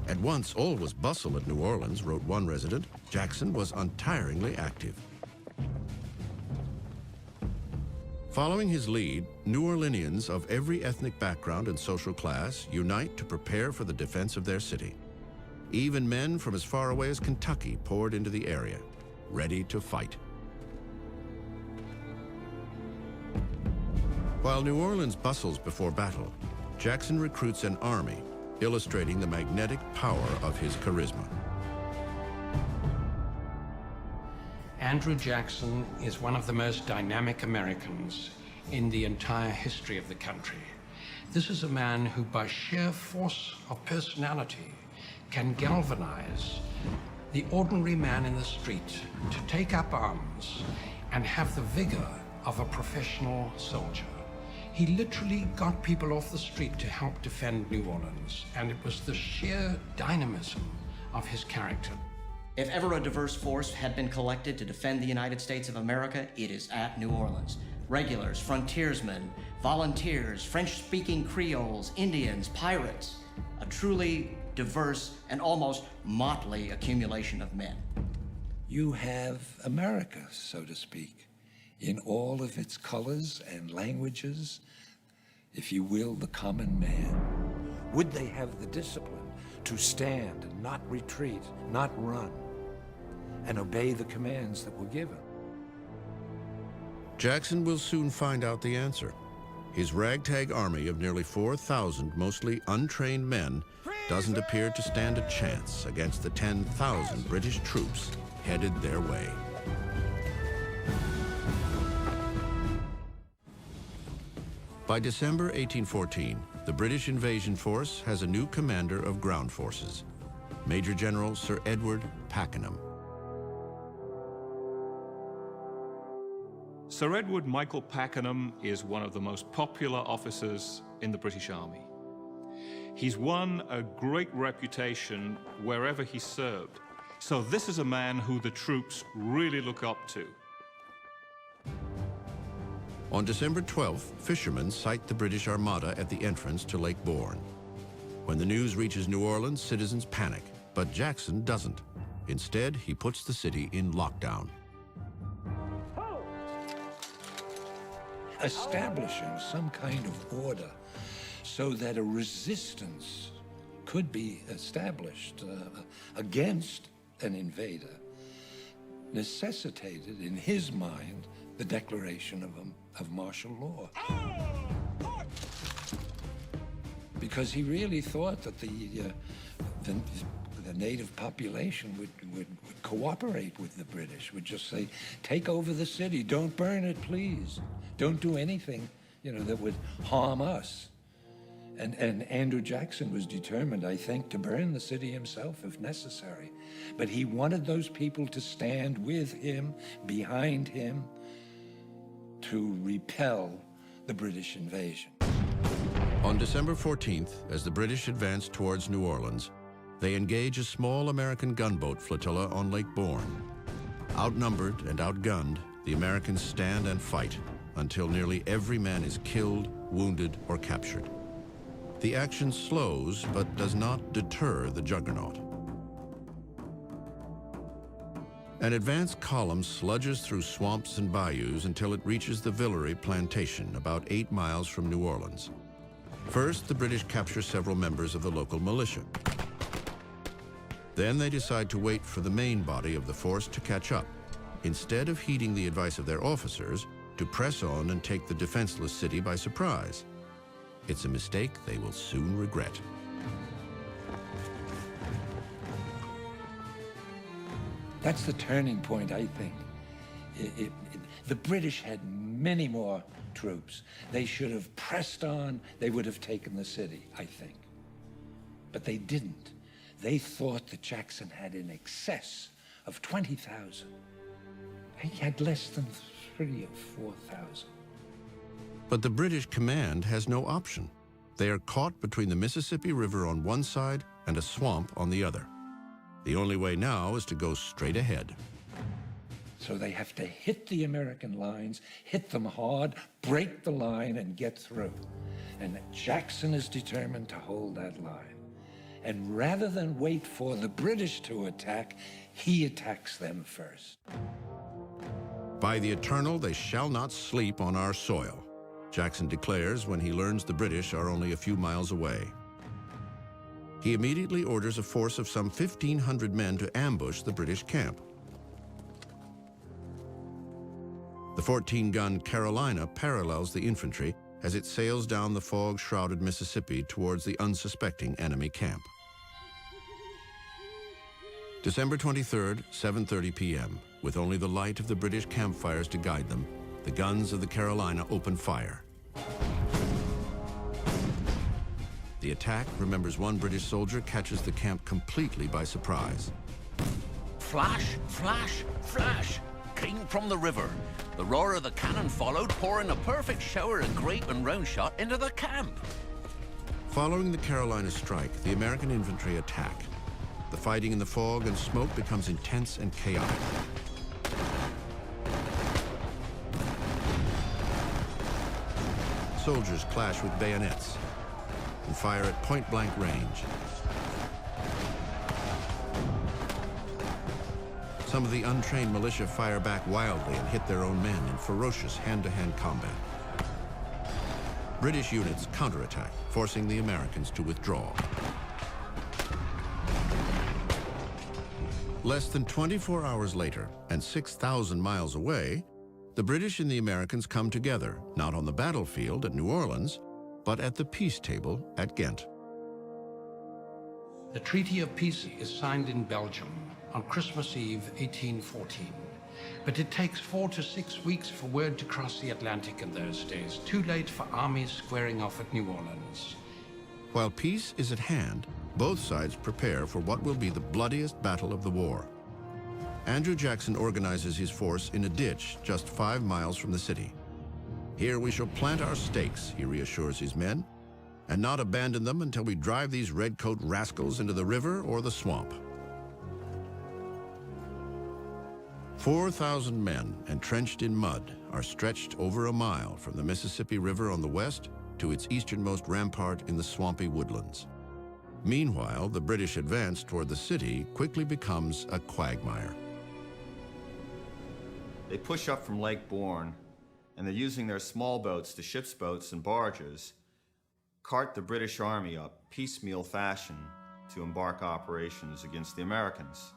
At once, all was bustle at New Orleans, wrote one resident. Jackson was untiringly active. Following his lead, New Orleanians of every ethnic background and social class unite to prepare for the defense of their city. Even men from as far away as Kentucky poured into the area, ready to fight. While New Orleans bustles before battle, Jackson recruits an army, illustrating the magnetic power of his charisma. Andrew Jackson is one of the most dynamic Americans in the entire history of the country. This is a man who, by sheer force of personality, can galvanize the ordinary man in the street to take up arms and have the vigor of a professional soldier. He literally got people off the street to help defend New Orleans, and it was the sheer dynamism of his character. If ever a diverse force had been collected to defend the United States of America, it is at New Orleans. Regulars, frontiersmen, volunteers, French-speaking Creoles, Indians, pirates. A truly diverse and almost motley accumulation of men. You have America, so to speak, in all of its colors and languages, if you will, the common man. Would they have the discipline to stand and not retreat, not run, and obey the commands that were given? Jackson will soon find out the answer. His ragtag army of nearly 4,000 mostly untrained men doesn't appear to stand a chance against the 10,000 British troops headed their way. By December 1814, the British invasion force has a new commander of ground forces, Major General Sir Edward Pakenham. Sir Edward Michael Pakenham is one of the most popular officers in the British Army. He's won a great reputation wherever he served. So this is a man who the troops really look up to. On December 12th, fishermen sight the British Armada at the entrance to Lake Borgne. When the news reaches New Orleans, citizens panic, but Jackson doesn't. Instead, he puts the city in lockdown. Establishing some kind of order so that a resistance could be established against an invader necessitated, in his mind, the declaration of martial law. Because he really thought that the native population would cooperate with the British, would just say, take over the city, don't burn it, please. Don't do anything, that would harm us. And Andrew Jackson was determined, I think, to burn the city himself if necessary. But he wanted those people to stand with him, behind him, to repel the British invasion. On December 14th, as the British advance towards New Orleans, they engage a small American gunboat flotilla on Lake Borgne. Outnumbered and outgunned, the Americans stand and fight until nearly every man is killed, wounded, or captured. The action slows, but does not deter the juggernaut. An advance column sludges through swamps and bayous until it reaches the Villeray plantation, about 8 miles from New Orleans. First, the British capture several members of the local militia. Then they decide to wait for the main body of the force to catch up, instead of heeding the advice of their officers to press on and take the defenseless city by surprise. It's a mistake they will soon regret. That's the turning point, I think. The British had many more troops. They should have pressed on. They would have taken the city, I think. But they didn't. They thought that Jackson had in excess of 20,000. He had less than 3,000 or 4,000. But the British command has no option. They are caught between the Mississippi River on one side and a swamp on the other. The only way now is to go straight ahead. So they have to hit the American lines, hit them hard, break the line, and get through. And Jackson is determined to hold that line. And rather than wait for the British to attack, he attacks them first. By the eternal, they shall not sleep on our soil, Jackson declares when he learns the British are only a few miles away. He immediately orders a force of some 1,500 men to ambush the British camp. The 14-gun Carolina parallels the infantry as it sails down the fog-shrouded Mississippi towards the unsuspecting enemy camp. December 23rd, 7:30 p.m., with only the light of the British campfires to guide them, the guns of the Carolina open fire. The attack, remembers one British soldier, catches the camp completely by surprise. Flash, flash, flash came from the river. The roar of the cannon followed, pouring a perfect shower of grape and round shot into the camp. Following the Carolina strike, the American infantry attack. The fighting in the fog and smoke becomes intense and chaotic. Soldiers clash with bayonets and fire at point-blank range. Some of the untrained militia fire back wildly and hit their own men in ferocious hand-to-hand combat. British units counterattack, forcing the Americans to withdraw. Less than 24 hours later, and 6,000 miles away, the British and the Americans come together, not on the battlefield at New Orleans, but at the peace table at Ghent. The Treaty of Peace is signed in Belgium on Christmas Eve, 1814. But it takes 4 to 6 weeks for word to cross the Atlantic in those days, too late for armies squaring off at New Orleans. While peace is at hand, both sides prepare for what will be the bloodiest battle of the war. Andrew Jackson organizes his force in a ditch just 5 miles from the city. Here we shall plant our stakes, he reassures his men, and not abandon them until we drive these redcoat rascals into the river or the swamp. 4,000 men, entrenched in mud, are stretched over a mile from the Mississippi River on the west to its easternmost rampart in the swampy woodlands. Meanwhile, the British advance toward the city quickly becomes a quagmire. They push up from Lake Bourne, and they're using their small boats, the ship's boats and barges, cart the British Army up piecemeal fashion to embark operations against the Americans.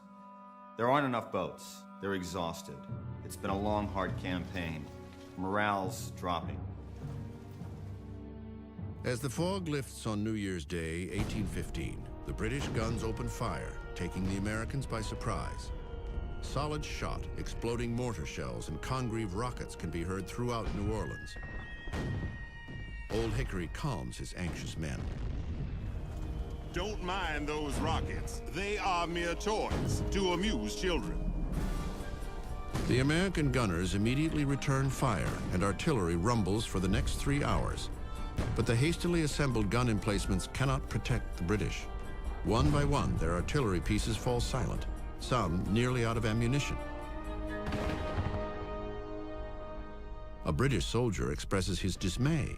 There aren't enough boats. They're exhausted. It's been a long, hard campaign. Morale's dropping. As the fog lifts on New Year's Day, 1815, the British guns open fire, taking the Americans by surprise. Solid shot, exploding mortar shells, and Congreve rockets can be heard throughout New Orleans. Old Hickory calms his anxious men. Don't mind those rockets. They are mere toys to amuse children. The American gunners immediately return fire, and artillery rumbles for the next 3 hours. But the hastily assembled gun emplacements cannot protect the British. One by one, their artillery pieces fall silent, some nearly out of ammunition. A British soldier expresses his dismay.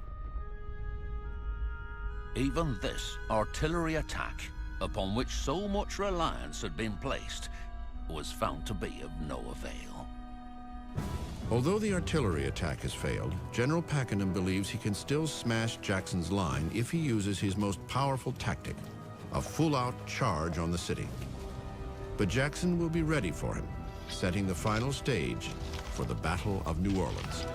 Even this artillery attack, upon which so much reliance had been placed, was found to be of no avail. Although the artillery attack has failed, General Pakenham believes he can still smash Jackson's line if he uses his most powerful tactic, a full-out charge on the city. But Jackson will be ready for him, setting the final stage for the Battle of New Orleans.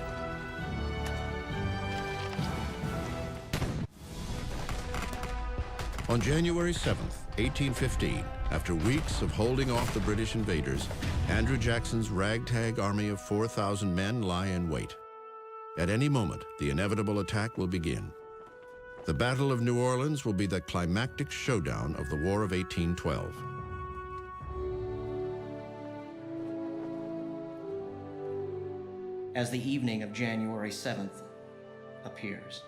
On January 7th, 1815, after weeks of holding off the British invaders, Andrew Jackson's ragtag army of 4,000 men lie in wait. At any moment, the inevitable attack will begin. The Battle of New Orleans will be the climactic showdown of the War of 1812. As the evening of January 7th appears,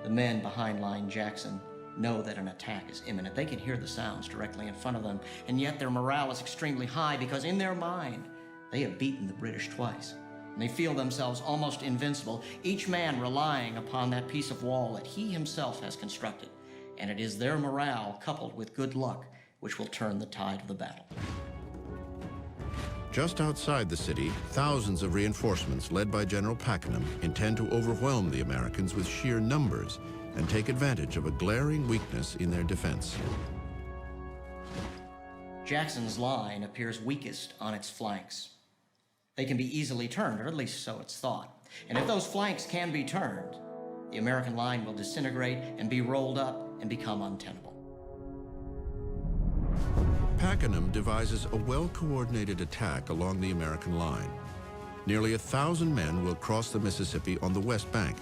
the men behind Line Jackson know that an attack is imminent. They can hear the sounds directly in front of them, and yet their morale is extremely high because in their mind, they have beaten the British twice. And they feel themselves almost invincible, each man relying upon that piece of wall that he himself has constructed. And it is their morale coupled with good luck which will turn the tide of the battle. Just outside the city, thousands of reinforcements led by General Pakenham intend to overwhelm the Americans with sheer numbers and take advantage of a glaring weakness in their defense. Jackson's line appears weakest on its flanks. They can be easily turned, or at least so it's thought. And if those flanks can be turned, the American line will disintegrate and be rolled up and become untenable. Pakenham devises a well-coordinated attack along the American line. Nearly 1,000 men will cross the Mississippi on the west bank,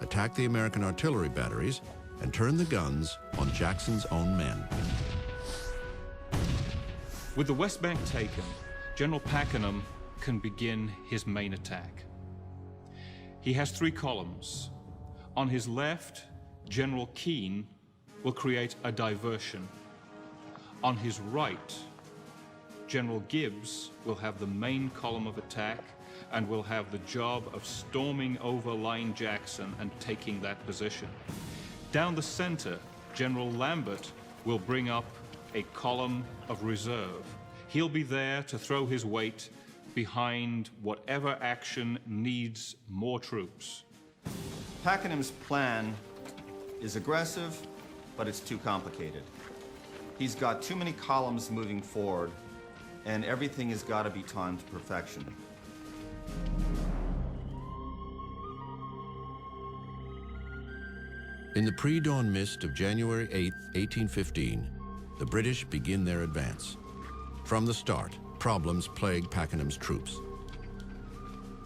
attack the American artillery batteries, and turn the guns on Jackson's own men. With the West Bank taken, General Pakenham can begin his main attack. He has 3 columns. On his left, General Keane will create a diversion. On his right, General Gibbs will have the main column of attack and will have the job of storming over Line Jackson and taking that position. Down the center, General Lambert will bring up a column of reserve. He'll be there to throw his weight behind whatever action needs more troops. Pakenham's plan is aggressive, but it's too complicated. He's got too many columns moving forward, and everything has got to be timed to perfection. In the pre-dawn mist of January 8, 1815, the British begin their advance. From the start, problems plague Pakenham's troops.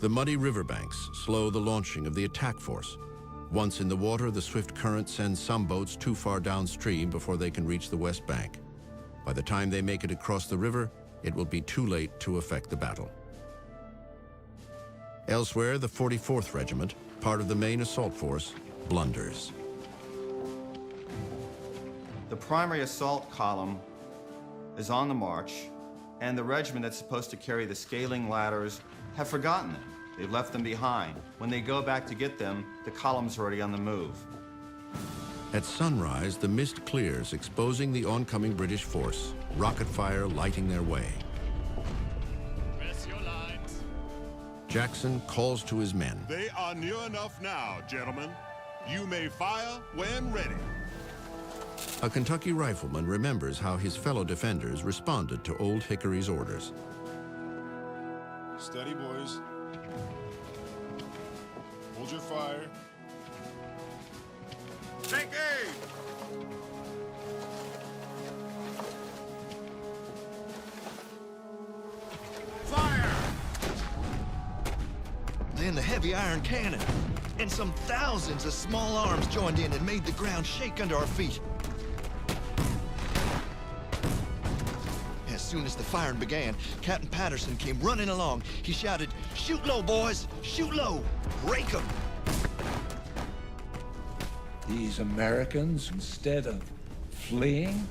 The muddy riverbanks slow the launching of the attack force. Once in the water, the swift current sends some boats too far downstream before they can reach the west bank. By the time they make it across the river, it will be too late to effect the battle. Elsewhere, the 44th Regiment, part of the main assault force, blunders. The primary assault column is on the march, And the regiment that's supposed to carry the scaling ladders have forgotten them. They've left them behind. When they go back to get them, the column's already on the move. At sunrise, the mist clears, exposing the oncoming British force, rocket fire lighting their way. Press your lines. Jackson calls to his men. They are near enough now, gentlemen. You may fire when ready. A Kentucky rifleman remembers how his fellow defenders responded to Old Hickory's orders. Steady, boys. Hold your fire. Take aim! Fire! Then the heavy iron cannon, and some thousands of small arms joined in and made the ground shake under our feet. As soon as the firing began, Captain Patterson came running along. He shouted, "Shoot low, boys! Shoot low! Break 'em!" These Americans, instead of fleeing,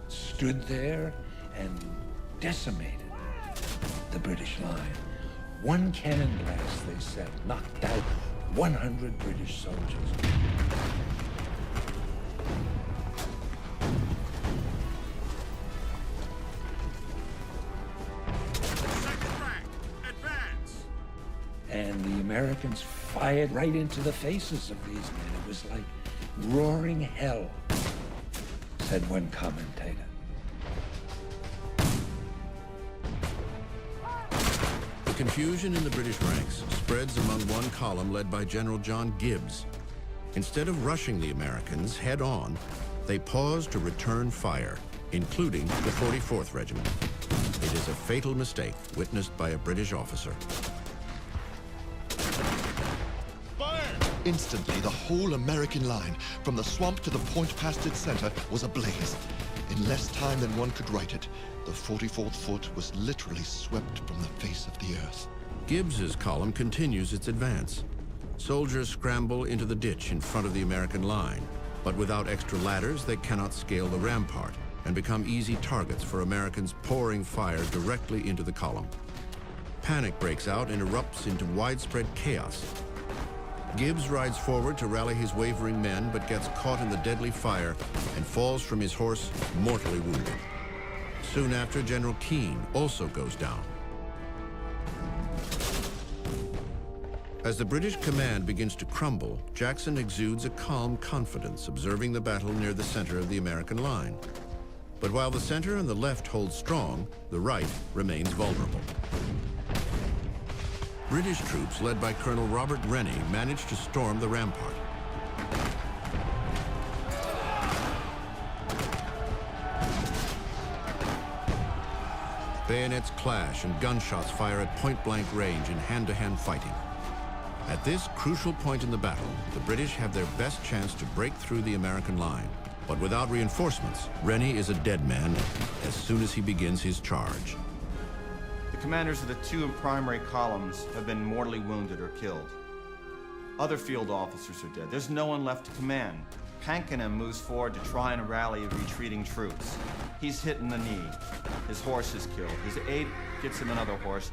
stood there and decimated the British line. One cannon blast, they said, knocked out 100 British soldiers. And the Americans fired right into the faces of these men. It was like roaring hell, said one commentator. The confusion in the British ranks spreads among one column led by General John Gibbs. Instead of rushing the Americans head on, they pause to return fire, including the 44th Regiment. It is a fatal mistake witnessed by a British officer. Instantly, the whole American line, from the swamp to the point past its center, was ablaze. In less time than one could write it, the 44th Foot was literally swept from the face of the earth. Gibbs's column continues its advance. Soldiers scramble into the ditch in front of the American line, but without extra ladders, they cannot scale the rampart and become easy targets for Americans pouring fire directly into the column. Panic breaks out and erupts into widespread chaos. Gibbs rides forward to rally his wavering men, but gets caught in the deadly fire and falls from his horse, mortally wounded. Soon after, General Keane also goes down. As the British command begins to crumble, Jackson exudes a calm confidence, observing the battle near the center of the American line. But while the center and the left hold strong, the right remains vulnerable. British troops, led by Colonel Robert Rennie, managed to storm the rampart. Bayonets clash and gunshots fire at point-blank range in hand-to-hand fighting. At this crucial point in the battle, the British have their best chance to break through the American line. But without reinforcements, Rennie is a dead man as soon as he begins his charge. The commanders of the two primary columns have been mortally wounded or killed. Other field officers are dead. There's no one left to command. Pakenham moves forward to try and rally retreating troops. He's hit in the knee. His horse is killed. His aide gets him another horse.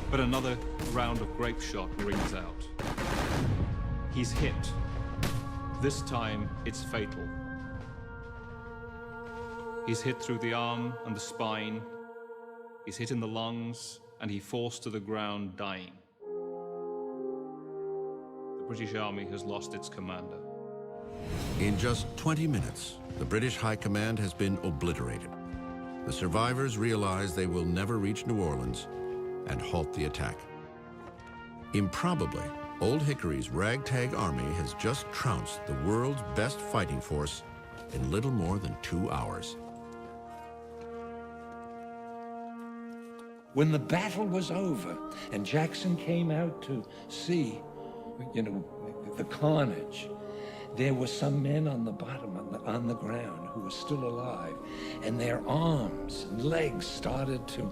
But another round of grape shot rings out. He's hit. This time, it's fatal. He's hit through the arm and the spine. He's hit in the lungs, and he falls to the ground, dying. The British Army has lost its commander. In just 20 minutes, the British High Command has been obliterated. The survivors realize they will never reach New Orleans and halt the attack. Improbably, Old Hickory's ragtag army has just trounced the world's best fighting force in little more than 2 hours. When the battle was over and Jackson came out to see, the carnage, there were some men on the bottom, on the ground, who were still alive, and their arms and legs started to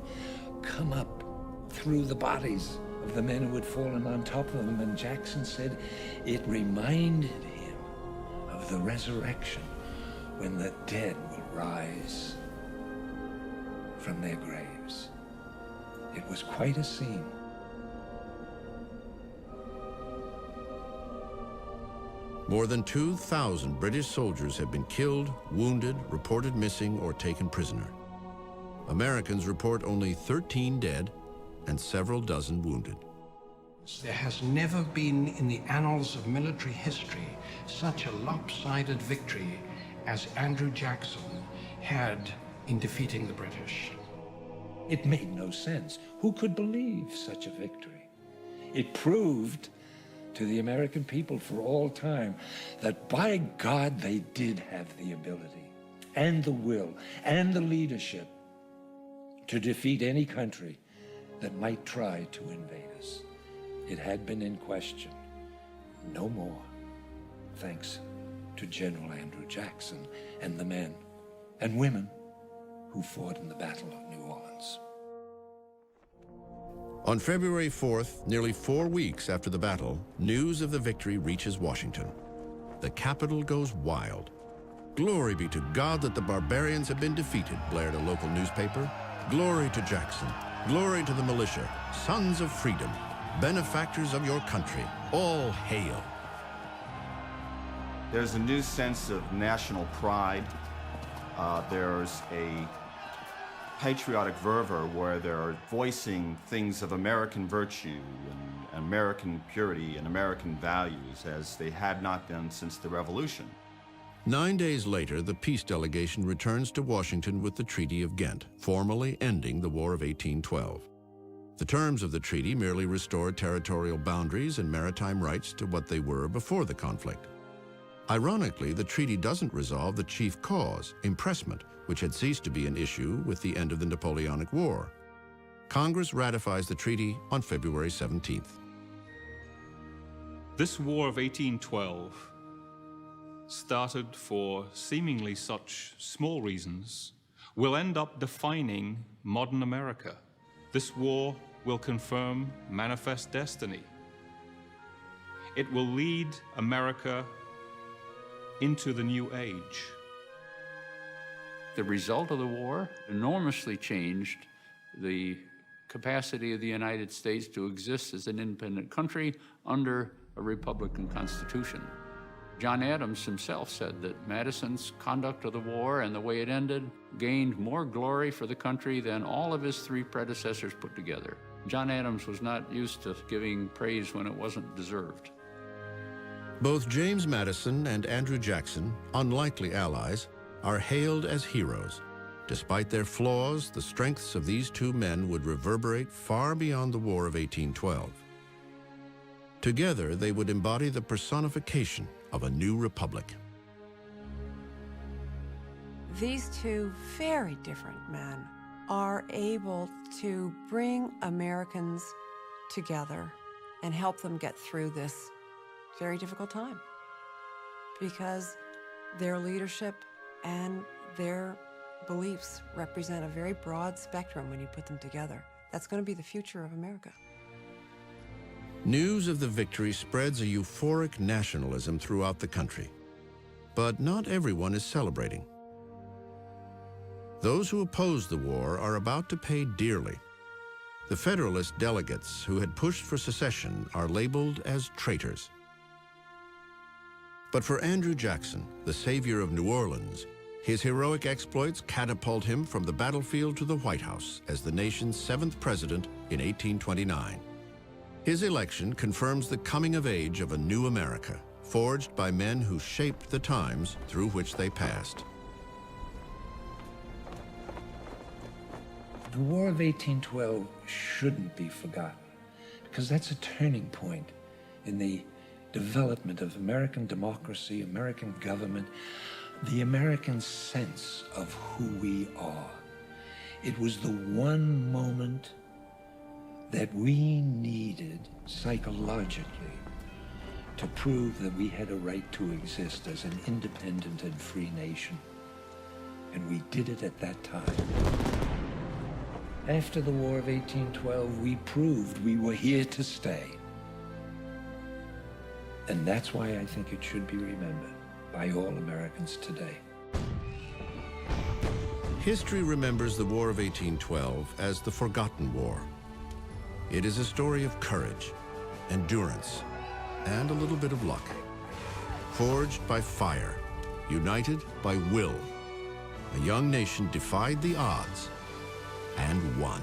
come up through the bodies of the men who had fallen on top of them. And Jackson said it reminded him of the resurrection, when the dead will rise. from their graves. It was quite a scene. More than 2,000 British soldiers have been killed, wounded, reported missing, or taken prisoner. Americans report only 13 dead and several dozen wounded. There has never been in the annals of military history such a lopsided victory as Andrew Jackson had in defeating the British. It made no sense. Who could believe such a victory? It proved to the American people for all time that, by God, they did have the ability and the will and the leadership to defeat any country that might try to invade us. It had been in question. No more, thanks to General Andrew Jackson and the men and women who fought in the Battle of New Orleans. On February 4th, nearly 4 weeks after the battle, news of the victory reaches Washington. The Capitol goes wild. "Glory be to God that the barbarians have been defeated," blared a local newspaper. "Glory to Jackson. Glory to the militia, sons of freedom, benefactors of your country. All hail." There's a new sense of national pride. There's a patriotic fervor where they're voicing things of American virtue and American purity and American values as they had not done since the Revolution. 9 days later, the peace delegation returns to Washington with the Treaty of Ghent, formally ending the War of 1812. The terms of the treaty merely restored territorial boundaries and maritime rights to what they were before the conflict. Ironically, the treaty doesn't resolve the chief cause, impressment, which had ceased to be an issue with the end of the Napoleonic War. Congress ratifies the treaty on February 17th. This War of 1812 started for seemingly such small reasons, will end up defining modern America. This war will confirm manifest destiny. It will lead America into the new age. The result of the war enormously changed the capacity of the United States to exist as an independent country under a Republican Constitution. John Adams himself said that Madison's conduct of the war and the way it ended gained more glory for the country than all of his 3 predecessors put together. John Adams was not used to giving praise when it wasn't deserved. Both James Madison and Andrew Jackson, unlikely allies, are hailed as heroes. Despite their flaws, the strengths of these 2 men would reverberate far beyond the War of 1812. Together, they would embody the personification of a new republic. These 2 very different men are able to bring Americans together and help them get through this very difficult time, because their leadership and their beliefs represent a very broad spectrum when you put them together. That's going to be the future of America. News of the victory spreads a euphoric nationalism throughout the country. But not everyone is celebrating. Those who oppose the war are about to pay dearly. The Federalist delegates who had pushed for secession are labeled as traitors. But for Andrew Jackson, the savior of New Orleans, his heroic exploits catapult him from the battlefield to the White House as the nation's 7th president in 1829. His election confirms the coming of age of a new America, forged by men who shaped the times through which they passed. The War of 1812 shouldn't be forgotten, because that's a turning point in the development of American democracy, American government, the American sense of who we are. It was the one moment that we needed psychologically to prove that we had a right to exist as an independent and free nation. And we did it at that time. After the War of 1812, we proved we were here to stay. And that's why I think it should be remembered by all Americans today. History remembers the War of 1812 as the Forgotten War. It is a story of courage, endurance, and a little bit of luck. Forged by fire, united by will, a young nation defied the odds and won.